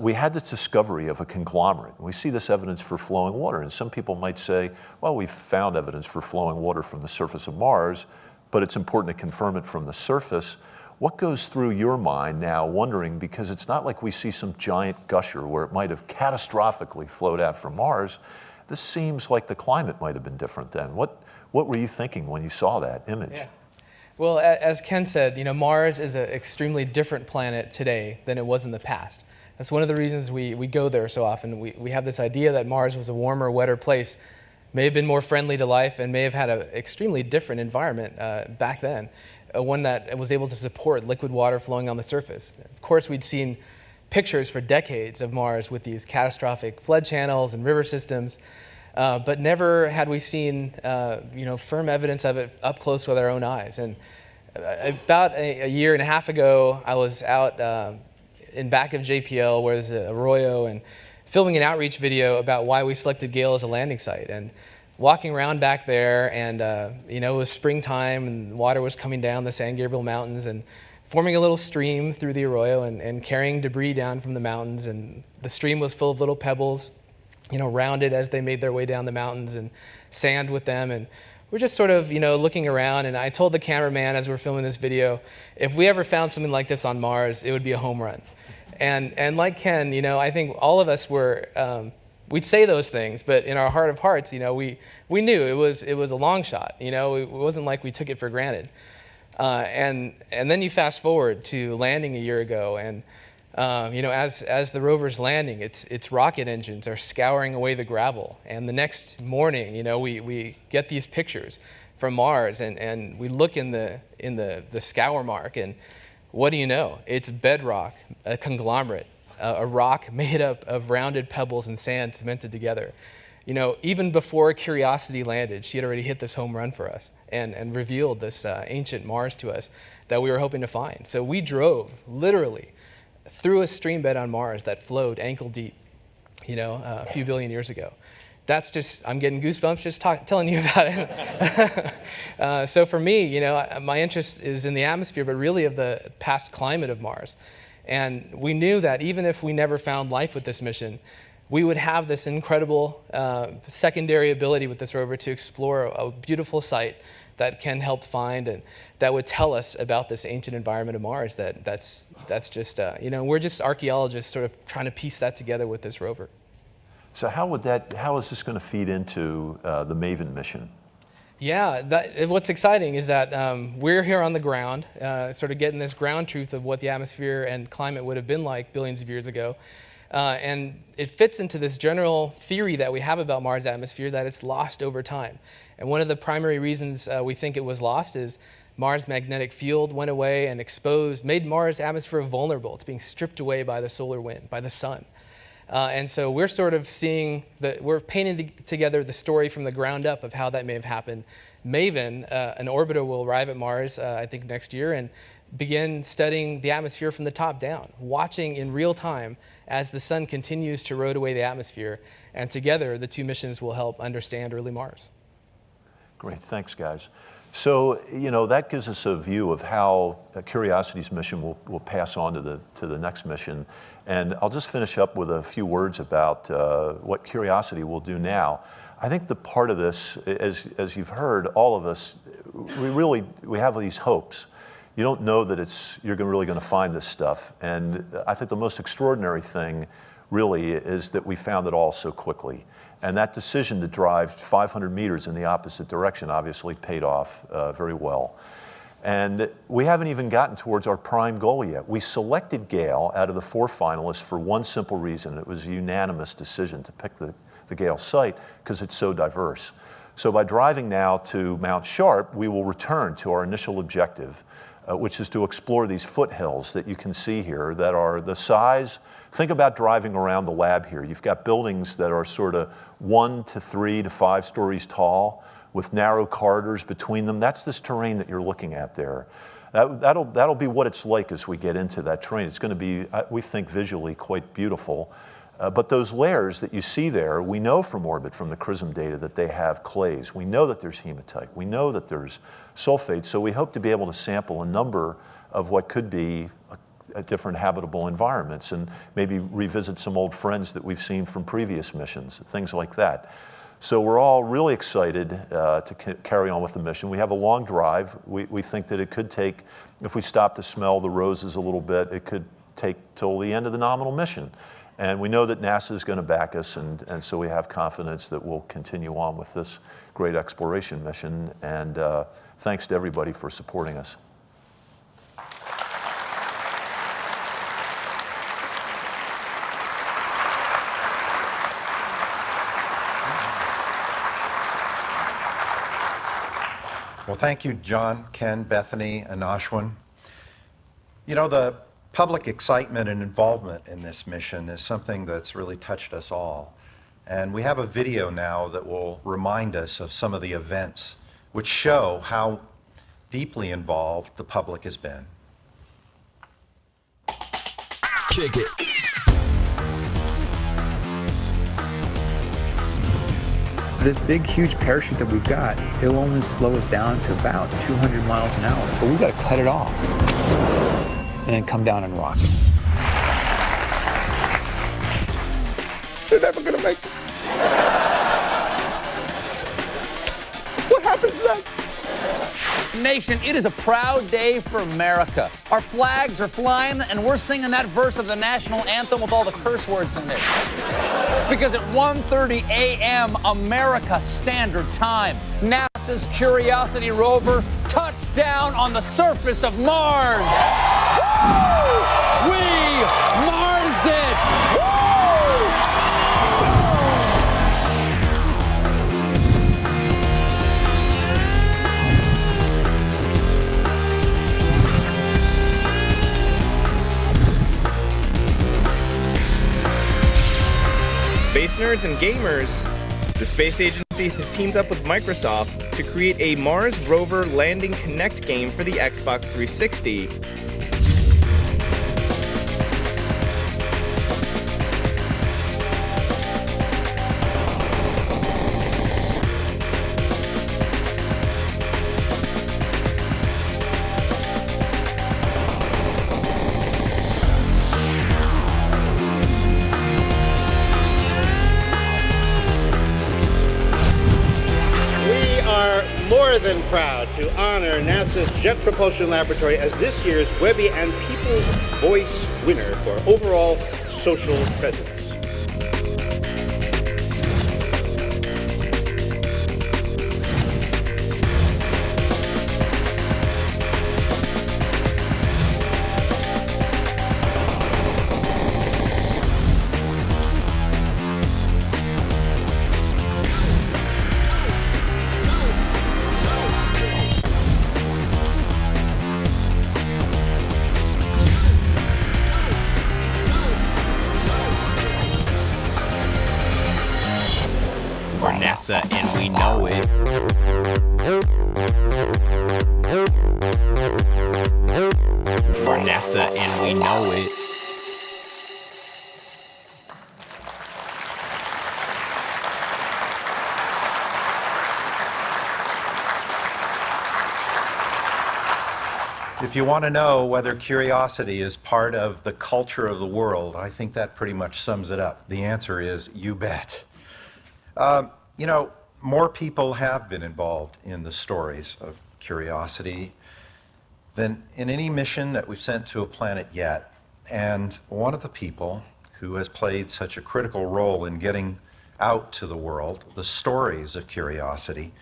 We had this discovery of a conglomerate. We see this evidence for flowing water. And some people might say, well, we've found evidence for flowing water from the surface of Mars, but it's important to confirm it from the surface. What goes through your mind now, wondering, because it's not like we see some giant gusher where it might have catastrophically flowed out from Mars. This seems like the climate might have been different then. What were you thinking when you saw that image? Yeah. Well, as Ken said, Mars is an extremely different planet today than it was in the past. That's one of the reasons we go there so often. We have this idea that Mars was a warmer, wetter place, may have been more friendly to life, and may have had an extremely different environment back then. One that was able to support liquid water flowing on the surface. Of course, we'd seen pictures for decades of Mars with these catastrophic flood channels and river systems, but never had we seen firm evidence of it up close with our own eyes. And about a year and a half ago, I was out in back of JPL, where there's an arroyo, and filming an outreach video about why we selected Gale as a landing site. And walking around back there, and it was springtime, and water was coming down the San Gabriel Mountains and forming a little stream through the arroyo and carrying debris down from the mountains. And the stream was full of little pebbles, rounded as they made their way down the mountains, and sand with them. And we're just sort of, looking around. And I told the cameraman as we're filming this video, if we ever found something like this on Mars, it would be a home run. And like Ken, I think all of us were. We'd say those things, but in our heart of hearts, we knew it was a long shot. It wasn't like we took it for granted. And then you fast forward to landing a year ago, and as the rover's landing, its rocket engines are scouring away the gravel. And the next morning, we get these pictures from Mars, and we look in the scour mark, and what do you know? It's bedrock, a conglomerate. A rock made up of rounded pebbles and sand cemented together. Even before Curiosity landed, she had already hit this home run for us and revealed this ancient Mars to us that we were hoping to find. So we drove literally through a stream bed on Mars that flowed ankle deep, a few billion years ago. That's just, I'm getting goosebumps just telling you about it. So for me, my interest is in the atmosphere, but really of the past climate of Mars. And we knew that even if we never found life with this mission, we would have this incredible secondary ability with this rover to explore a beautiful site that can help find and that would tell us about this ancient environment of Mars. That's just, we're just archaeologists sort of trying to piece that together with this rover. So how is this going to feed into the MAVEN mission? Yeah, what's exciting is that we're here on the ground, sort of getting this ground truth of what the atmosphere and climate would have been like billions of years ago. And it fits into this general theory that we have about Mars' atmosphere, that it's lost over time. And one of the primary reasons we think it was lost is Mars' magnetic field went away and made Mars' atmosphere vulnerable to being stripped away by the solar wind, by the sun. And so we're sort of we're painting together the story from the ground up of how that may have happened. MAVEN, an orbiter, will arrive at Mars, I think next year, and begin studying the atmosphere from the top down, watching in real time as the sun continues to erode away the atmosphere. And together, the two missions will help understand early Mars. Great, thanks, guys. So, that gives us a view of how Curiosity's mission will pass on to the next mission. And I'll just finish up with a few words about what Curiosity will do now. I think the part of this, as you've heard, all of us, we have these hopes. You don't know that you're really going to find this stuff. And I think the most extraordinary thing really is that we found it all so quickly. And that decision to drive 500 meters in the opposite direction obviously paid off very well. And we haven't even gotten towards our prime goal yet. We selected Gale out of the 4 finalists for one simple reason. It was a unanimous decision to pick the Gale site because it's so diverse. So by driving now to Mount Sharp, we will return to our initial objective, which is to explore these foothills that you can see here that are the size. Think about driving around the lab here. You've got buildings that are sort of 1 to 3 to 5 stories tall with narrow corridors between them. That's this terrain that you're looking at there. That'll be what it's like as we get into that terrain. It's going to be, we think, visually quite beautiful. But those layers that you see there, we know from orbit, from the CRISM data, that they have clays. We know that there's hematite. We know that there's sulfate. So we hope to be able to sample a number of what could be different habitable environments and maybe revisit some old friends that we've seen from previous missions, things like that. So we're all really excited to carry on with the mission. We have a long drive. We think that it could take, if we stop to smell the roses a little bit, it could take till the end of the nominal mission. And we know that NASA is going to back us, and so we have confidence that we'll continue on with this great exploration mission. And thanks to everybody for supporting us. Well, thank you, John, Ken, Bethany, and Ashwin. You know, the public excitement and involvement in this mission is something that's really touched us all. And we have a video now that will remind us of some of the events which show how deeply involved the public has been. Kick it. This big, huge parachute that we've got, it'll only slow us down to about 200 miles an hour. But we've got to cut it off and then come down in rockets. They're never going to make it. What happens next? Nation, it is a proud day for America. Our flags are flying, and we're singing that verse of the national anthem with all the curse words in it. Because at 1:30 a.m. America Standard Time, NASA's Curiosity rover touched down on the surface of Mars. Woo! We Marsed it! Woo! Space nerds and gamers, the space agency has teamed up with Microsoft to create a Mars Rover Landing Connect game for the Xbox 360. More than proud to honor NASA's Jet Propulsion Laboratory as this year's Webby and People's Voice winner for overall social presence. We're NASA and we know it. We're NASA and we know it. If you want to know whether curiosity is part of the culture of the world, I think that pretty much sums it up. The answer is, you bet. You know, more people have been involved in the stories of curiosity than in any mission that we've sent to a planet yet. And one of the people who has played such a critical role in getting out to the world the stories of curiosity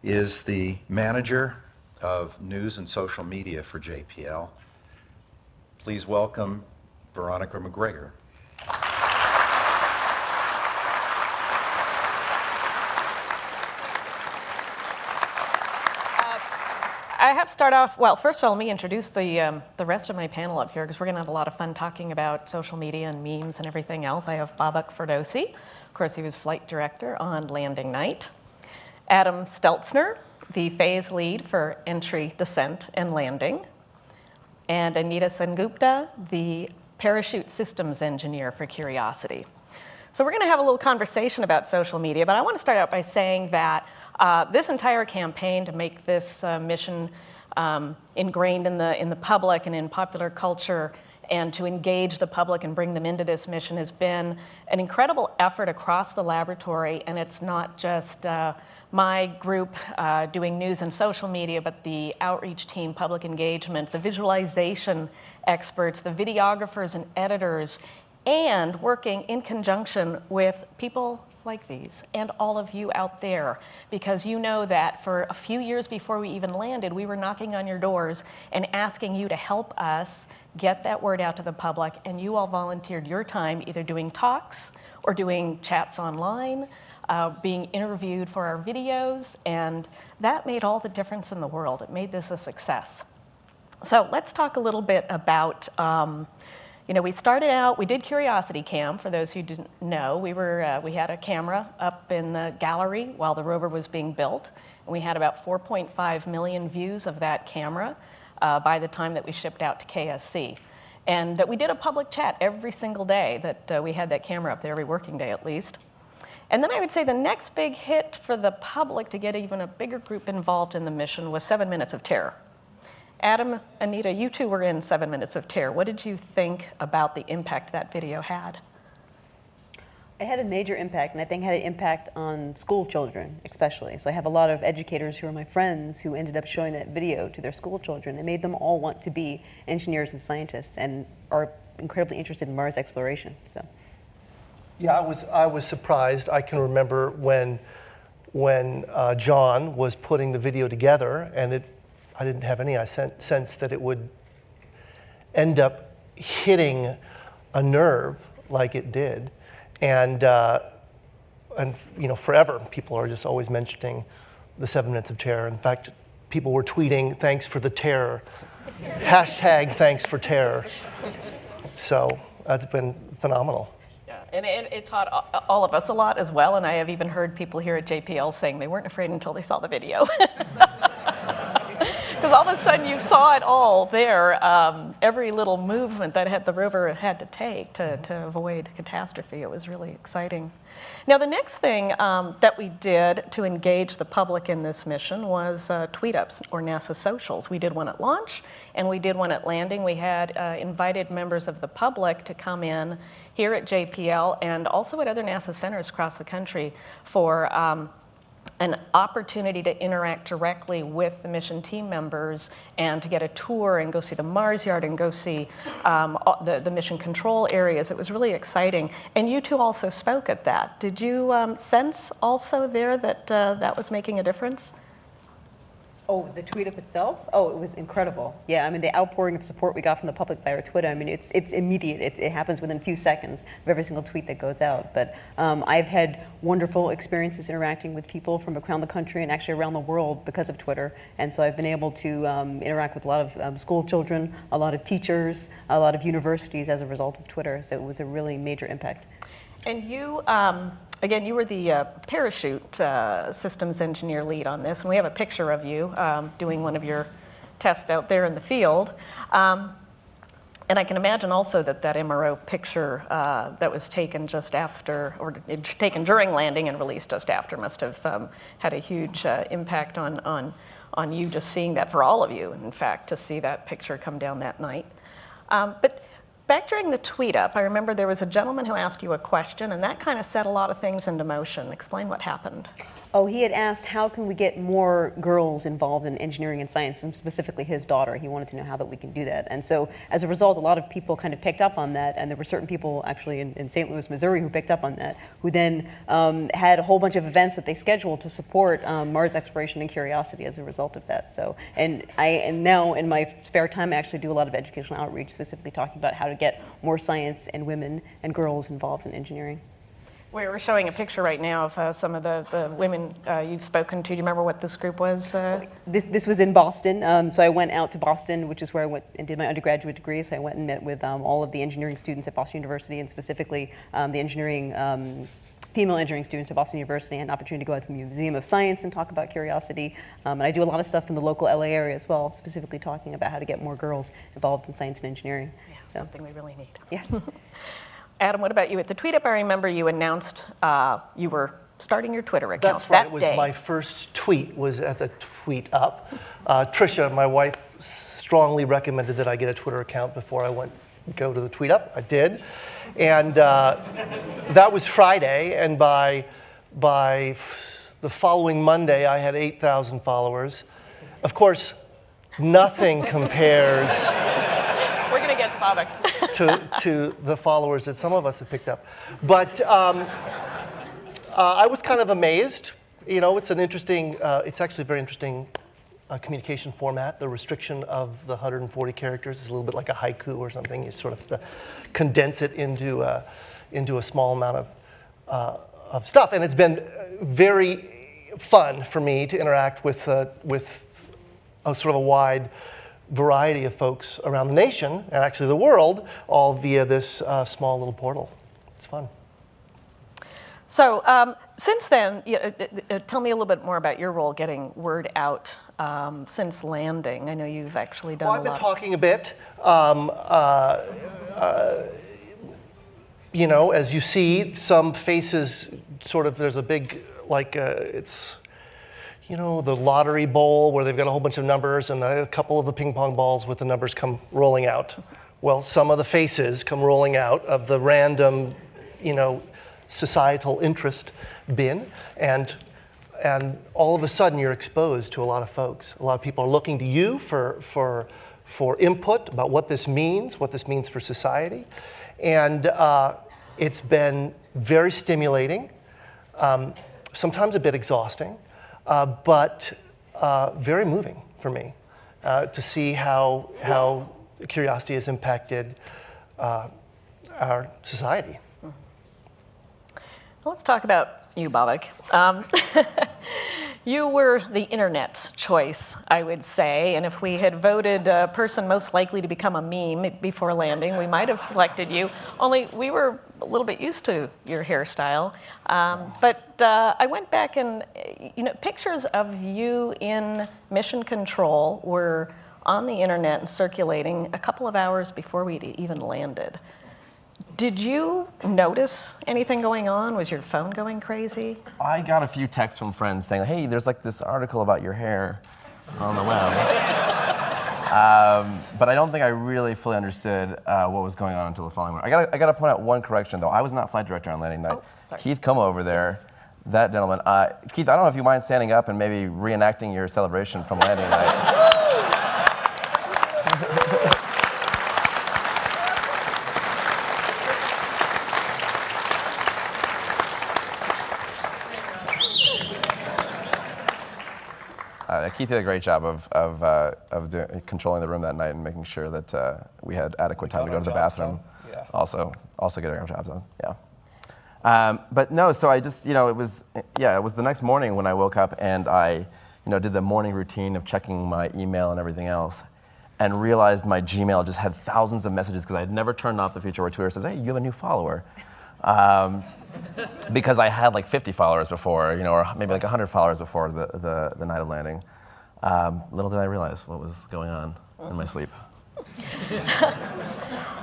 is the manager of news and social media for JPL. Please welcome Veronica McGregor. I have to start off, well, first of all, let me introduce the rest of my panel up here, because we're going to have a lot of fun talking about social media and memes and everything else. I have Babak Ferdowsi. Of course, he was flight director on landing night. Adam Steltzner, the phase lead for entry, descent, and landing. And Anita Sengupta, the parachute systems engineer for Curiosity. So we're going to have a little conversation about social media, but I want to start out by saying that this entire campaign to make this mission ingrained in the public and in popular culture, and to engage the public and bring them into this mission, has been an incredible effort across the laboratory. And it's not just my group doing news and social media, but the outreach team, public engagement, the visualization experts, the videographers and editors, and working in conjunction with people like these and all of you out there, because you know that for a few years before we even landed, we were knocking on your doors and asking you to help us get that word out to the public, and you all volunteered your time either doing talks or doing chats online, being interviewed for our videos, and that made all the difference in the world. It made this a success. So let's talk a little bit about we started out, we did Curiosity Cam, for those who didn't know. We had a camera up in the gallery while the rover was being built, and we had about 4.5 million views of that camera by the time that we shipped out to KSC. And we did a public chat every single day that we had that camera up there, every working day at least. And then I would say the next big hit for the public to get even a bigger group involved in the mission was 7 Minutes of Terror. Adam, Anita, you two were in 7 Minutes of Terror. What did you think about the impact that video had? It had a major impact, and I think had an impact on school children especially. So I have a lot of educators who are my friends who ended up showing that video to their school children. It made them all want to be engineers and scientists and are incredibly interested in Mars exploration. So. Yeah, I was surprised. I can remember when John was putting the video together, and I didn't have any sense that it would end up hitting a nerve like it did, and forever people are just always mentioning the 7 Minutes of Terror. In fact, people were tweeting "Thanks for the terror," hashtag "Thanks for terror." So that's been phenomenal. Yeah, and it taught all of us a lot as well. And I have even heard people here at JPL saying they weren't afraid until they saw the video. Because all of a sudden you saw it all there, every little movement that the rover had to take to avoid catastrophe. It was really exciting. Now the next thing that we did to engage the public in this mission was tweet ups or NASA socials. We did one at launch and we did one at landing. We had invited members of the public to come in here at JPL and also at other NASA centers across the country for an opportunity to interact directly with the mission team members and to get a tour and go see the Mars Yard and go see the mission control areas. It was really exciting. And you two also spoke at that. Did you sense also there that that was making a difference? Oh, the tweet up itself? Oh, it was incredible. Yeah, I mean, the outpouring of support we got from the public via Twitter, I mean, it's immediate. It happens within a few seconds of every single tweet that goes out. But I've had wonderful experiences interacting with people from around the country and actually around the world because of Twitter. And so I've been able to interact with a lot of school children, a lot of teachers, a lot of universities as a result of Twitter. So it was a really major impact. And you, again, you were the parachute systems engineer lead on this, and we have a picture of you doing one of your tests out there in the field. And I can imagine also that MRO picture that was taken just after, or taken during landing and released just after, must have had a huge impact on you just seeing that, for all of you, in fact, to see that picture come down that night. But back during the tweet up, I remember there was a gentleman who asked you a question, and that kind of set a lot of things into motion. Explain what happened. Oh, he had asked how can we get more girls involved in engineering and science, and specifically his daughter. He wanted to know how that we can do that. And so as a result, a lot of people kind of picked up on that, and there were certain people actually in St. Louis, Missouri who picked up on that, who then had a whole bunch of events that they scheduled to support Mars exploration and curiosity as a result of that. So, and now in my spare time, I actually do a lot of educational outreach, specifically talking about how to get more science and women and girls involved in engineering. We're showing a picture right now of some of the women you've spoken to. Do you remember what this group was? This was in Boston, so I went out to Boston, which is where I went and did my undergraduate degree. So I went and met with all of the engineering students at Boston University, and specifically the female engineering students at Boston University. I had an opportunity to go out to the Museum of Science and talk about curiosity. And I do a lot of stuff in the local LA area as well, specifically talking about how to get more girls involved in science and engineering. Yeah, something we really need. Yes. Adam, what about you? At the Tweet Up, I remember you announced you were starting your Twitter account. That's right. That It was day. my first tweet was at the Tweet Up. Trisha, my wife, strongly recommended that I get a Twitter account before I go to the Tweet Up. I did. And that was Friday, and by the following Monday, I had 8,000 followers. Of course, nothing compares We're going to get to Bobak. to the followers that some of us have picked up. But I was kind of amazed. You know, it's actually a very interesting communication format. The restriction of the 140 characters is a little bit like a haiku or something. You sort of condense it into a small amount of stuff. And it's been very fun for me to interact with a sort of a wide variety of folks around the nation, and actually the world, all via this small little portal. It's fun. So since then, tell me a little bit more about your role getting word out since landing. I know you've actually done a lot. I've been talking a bit. You know, as you see, some faces sort of, there's a big, it's, you know, the lottery bowl where they've got a whole bunch of numbers and a couple of the ping pong balls with the numbers come rolling out. Well, some of the faces come rolling out of the random, you know, societal interest bin, and all of a sudden you're exposed to a lot of folks. A lot of people are looking to you for input about what this means for society. And it's been very stimulating, sometimes a bit exhausting, but very moving for me to see how curiosity has impacted our society. Let's talk about you, Bobak. You were the internet's choice, I would say, and if we had voted a person most likely to become a meme before landing, we might have selected you, only we were a little bit used to your hairstyle. But I went back and, you know, pictures of you in mission control were on the internet and circulating a couple of hours before we'd even landed. Did you notice anything going on? Was your phone going crazy? I got a few texts from friends saying, hey, there's like this article about your hair on the web. But I don't think I really fully understood what was going on until the following morning. I gotta point out one correction though. I was not flight director on landing night. Oh, Keith come over there, that gentleman. Keith, I don't know if you mind standing up and maybe reenacting your celebration from landing night. Keith did a great job of controlling the room that night and making sure that we had adequate time to go to the bathroom. Yeah. Also getting our jobs done. Yeah. But no, so I just, you know, it was the next morning when I woke up and I, you know, did the morning routine of checking my email and everything else, and realized my Gmail just had thousands of messages because I had never turned off the feature where Twitter says, hey, you have a new follower. Because I had like 50 followers before, you know, or maybe like 100 followers before the night of landing. Little did I realize what was going on in my sleep.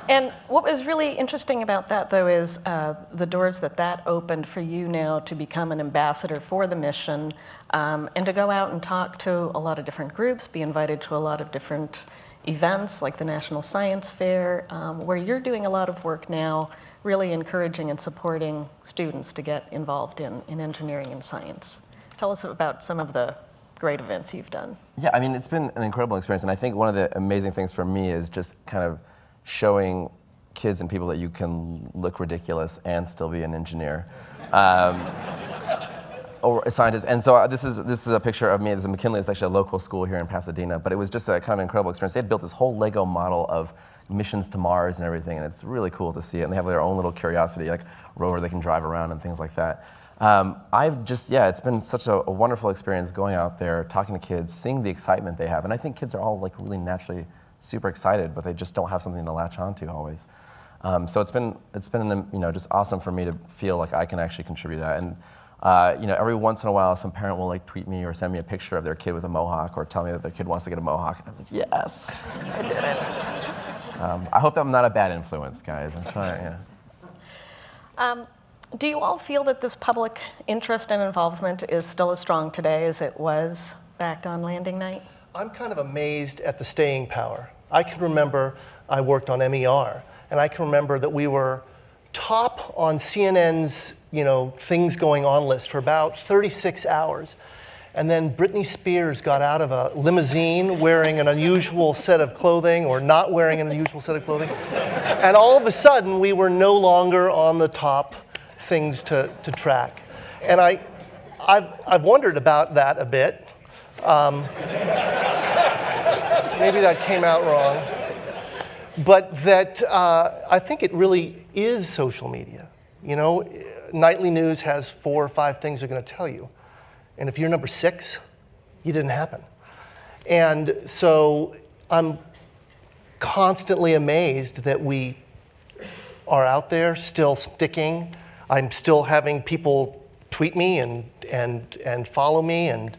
And what was really interesting about that, though, is the doors that opened for you now to become an ambassador for the mission, and to go out and talk to a lot of different groups, be invited to a lot of different events like the National Science Fair, where you're doing a lot of work now, really encouraging and supporting students to get involved in engineering and science. Tell us about some of the great events you've done. Yeah, I mean, it's been an incredible experience, and I think one of the amazing things for me is just kind of showing kids and people that you can look ridiculous and still be an engineer. Or scientists. And so this is a picture of me. This is McKinley. It's actually a local school here in Pasadena. But it was just a kind of incredible experience. They had built this whole Lego model of missions to Mars and everything, and it's really cool to see it. And they have their own little Curiosity, like rover they can drive around and things like that. It's been such a wonderful experience going out there, talking to kids, seeing the excitement they have. And I think kids are all like really naturally super excited, but they just don't have something to latch onto always. So it's been just awesome for me to feel like I can actually contribute that. And every once in a while, some parent will like tweet me or send me a picture of their kid with a mohawk or tell me that their kid wants to get a mohawk. And I'm like, yes, I did it. I hope that I'm not a bad influence, guys. I'm trying, yeah. Do you all feel that this public interest and involvement is still as strong today as it was back on landing night? I'm kind of amazed at the staying power. I can remember I worked on MER, and I can remember that we were top on CNN's things going on list for about 36 hours. And then Britney Spears got out of a limousine wearing an unusual set of clothing or not wearing an unusual set of clothing. And all of a sudden, we were no longer on the top things to track. And I've wondered about that a bit. Maybe that came out wrong. But that I think it really is social media. Nightly news has 4 or 5 things they're going to tell you. And if you're number 6, you didn't happen. And so I'm constantly amazed that we are out there still sticking. I'm still having people tweet me and follow me and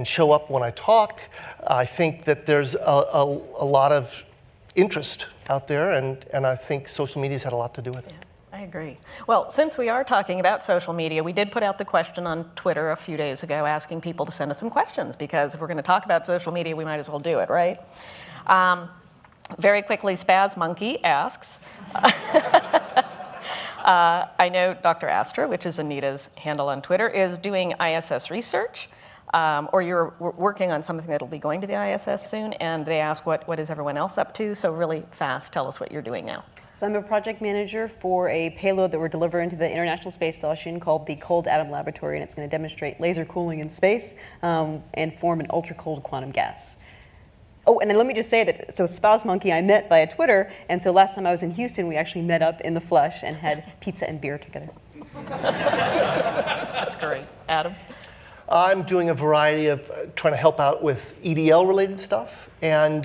show up when I talk. I think that there's a lot of interest out there, and I think social media's had a lot to do with it. Yeah, I agree. Well, since we are talking about social media, we did put out the question on Twitter a few days ago asking people to send us some questions, because if we're going to talk about social media, we might as well do it, right? Very quickly, Spaz Monkey asks, I know Dr. Astra, which is Anita's handle on Twitter, is doing ISS research, or you're working on something that'll be going to the ISS soon, and they ask what is everyone else up to? So really fast, tell us what you're doing now. So I'm a project manager for a payload that we're delivering to the International Space Station called the Cold Atom Laboratory, and it's going to demonstrate laser cooling in space and form an ultra-cold quantum gas. Oh, and then let me just say that, so Spouse Monkey I met via Twitter, and so last time I was in Houston, we actually met up in the flesh and had pizza and beer together. That's great. Adam? I'm doing a variety of trying to help out with EDL-related stuff and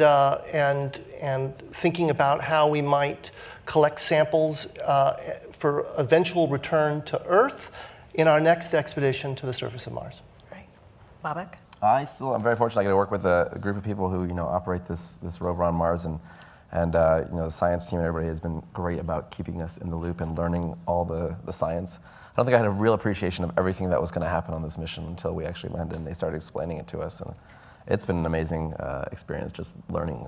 thinking about how we might collect samples for eventual return to Earth in our next expedition to the surface of Mars. Right. Babak? I'm very fortunate I get to work with a group of people who operate this rover on Mars, and the science team and everybody has been great about keeping us in the loop and learning all the science. I don't think I had a real appreciation of everything that was going to happen on this mission until we actually landed and they started explaining it to us, and it's been an amazing experience just learning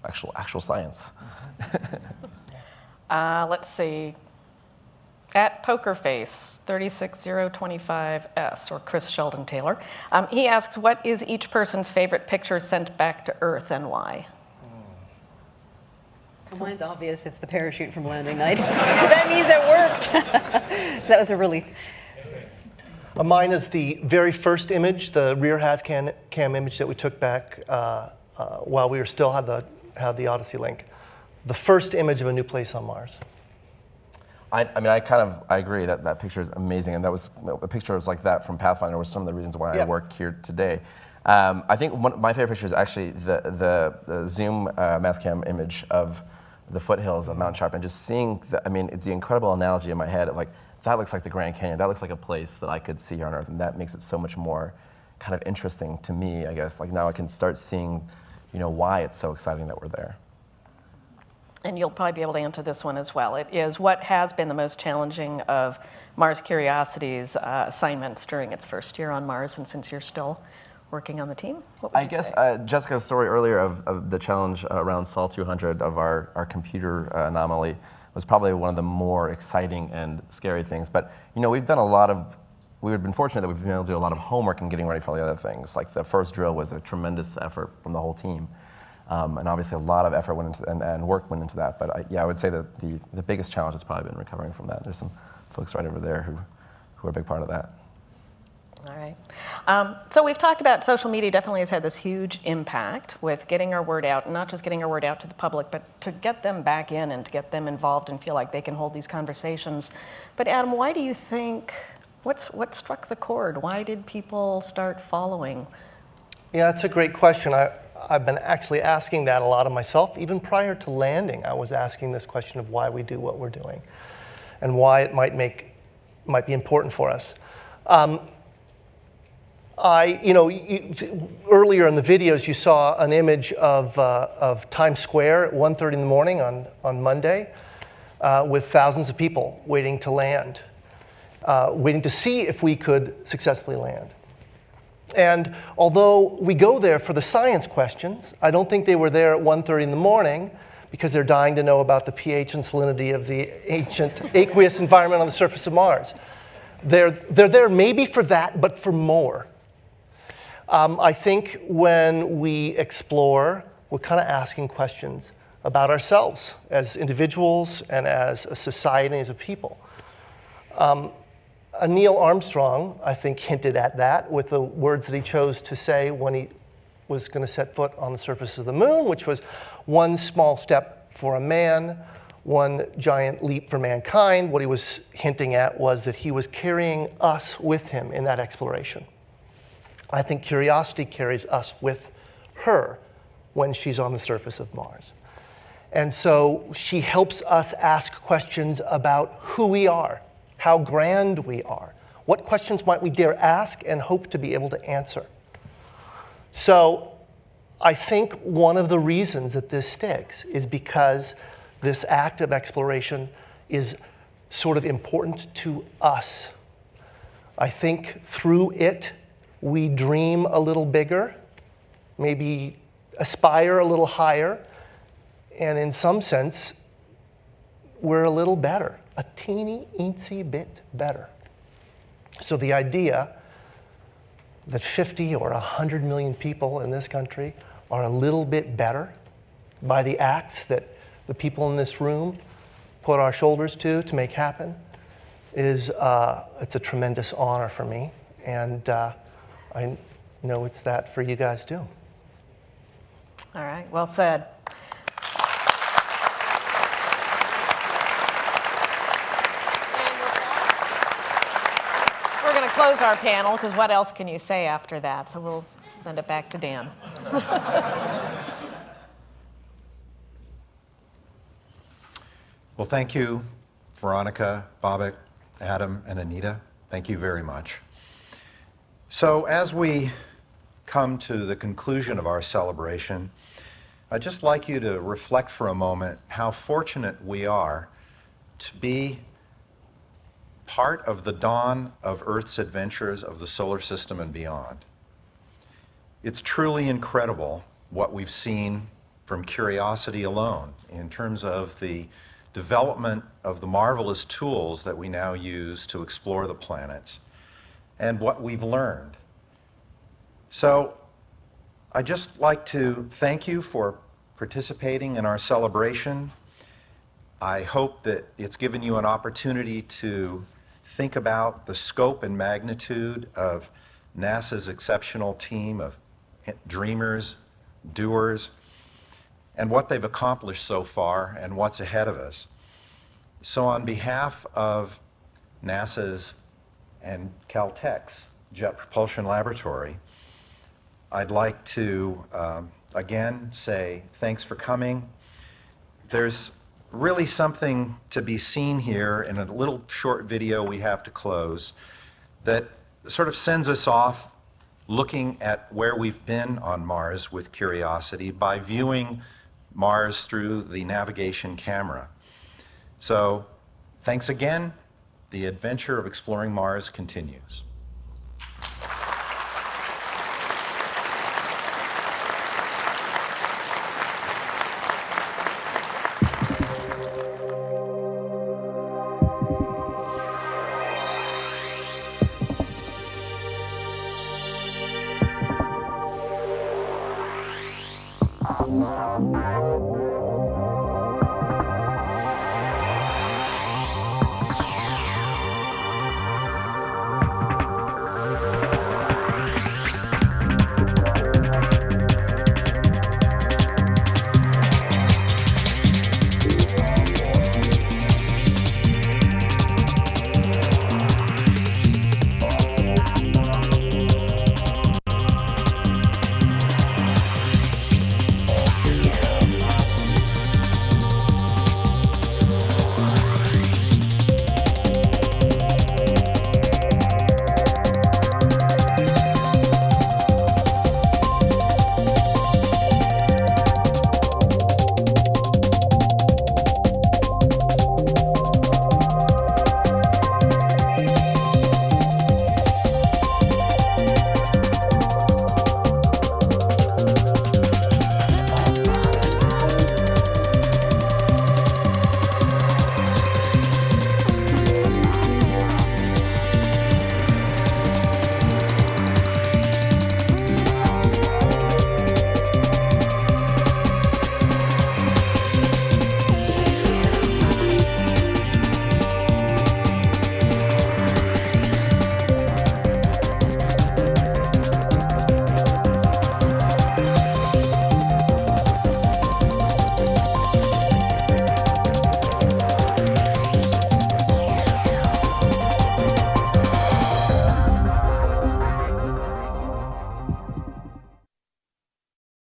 actual science. Let's see. At Pokerface 36025S, or Chris Sheldon Taylor, he asks, what is each person's favorite picture sent back to Earth and why? Well, mine's obvious. It's the parachute from landing night. That means it worked. So that was a relief. Mine is the very first image, the rear has cam image that we took back while we still had the Odyssey link. The first image of a new place on Mars. I agree that picture is amazing, and that was a picture like that from Pathfinder was some of the reasons why I work here today. I think my favorite picture is actually the zoom mass cam image of the foothills of Mount Sharp, and just seeing the incredible analogy in my head of like, that looks like the Grand Canyon, that looks like a place that I could see here on Earth, and that makes it so much more kind of interesting to me, I guess. Like now I can start seeing, why it's so exciting that we're there. And you'll probably be able to answer this one as well. It is, what has been the most challenging of Mars Curiosity's assignments during its first year on Mars, and since you're still working on the team? What would you say? Jessica's story earlier of the challenge around Sol 200 of our computer anomaly was probably one of the more exciting and scary things. But we've done we've been fortunate that we've been able to do a lot of homework and getting ready for all the other things. Like the first drill was a tremendous effort from the whole team. And obviously a lot of effort went into and work went into that. But I would say that the biggest challenge has probably been recovering from that. There's some folks right over there who are a big part of that. All right. So we've talked about social media definitely has had this huge impact with getting our word out, and not just getting our word out to the public, but to get them back in and to get them involved and feel like they can hold these conversations. But Adam, why do you think, what struck the chord? Why did people start following? Yeah, that's a great question. I've been actually asking that a lot of myself. Even prior to landing, I was asking this question of why we do what we're doing and why it might be important for us. Earlier in the videos, you saw an image of Times Square at 1:30 in the morning on Monday with thousands of people waiting to land, waiting to see if we could successfully land. And although we go there for the science questions, I don't think they were there at 1:30 in the morning because they're dying to know about the pH and salinity of the ancient aqueous environment on the surface of Mars. They're there maybe for that, but for more. I think when we explore, we're kind of asking questions about ourselves as individuals and as a society, as a people. Neil Armstrong, I think, hinted at that with the words that he chose to say when he was going to set foot on the surface of the moon, which was one small step for a man, one giant leap for mankind. What he was hinting at was that he was carrying us with him in that exploration. I think Curiosity carries us with her when she's on the surface of Mars. And so she helps us ask questions about who we are, how grand we are. What questions might we dare ask and hope to be able to answer? So I think one of the reasons that this sticks is because this act of exploration is sort of important to us. I think through it, we dream a little bigger, maybe aspire a little higher, and in some sense, we're a little better, a teeny, eensy bit better. So the idea that 50 or 100 million people in this country are a little bit better by the acts that the people in this room put our shoulders to make happen is it's a tremendous honor for me, and I know it's that for you guys too. All right, well said. We're going to close our panel because what else can you say after that? So we'll send it back to Dan. Well, thank you, Veronica, Babak, Adam, and Anita. Thank you very much. So as we come to the conclusion of our celebration, I'd just like you to reflect for a moment how fortunate we are to be part of the dawn of Earth's adventures of the solar system and beyond. It's truly incredible what we've seen from Curiosity alone in terms of the development of the marvelous tools that we now use to explore the planets and what we've learned. So I'd just like to thank you for participating in our celebration. I hope that it's given you an opportunity to think about the scope and magnitude of NASA's exceptional team of dreamers, doers, and what they've accomplished so far and what's ahead of us. So on behalf of NASA's and Caltech's Jet Propulsion Laboratory, I'd like to again say thanks for coming. There's really something to be seen here in a little short video we have to close that sort of sends us off looking at where we've been on Mars with Curiosity by viewing Mars through the navigation camera. So thanks again. The adventure of exploring Mars continues. Wow.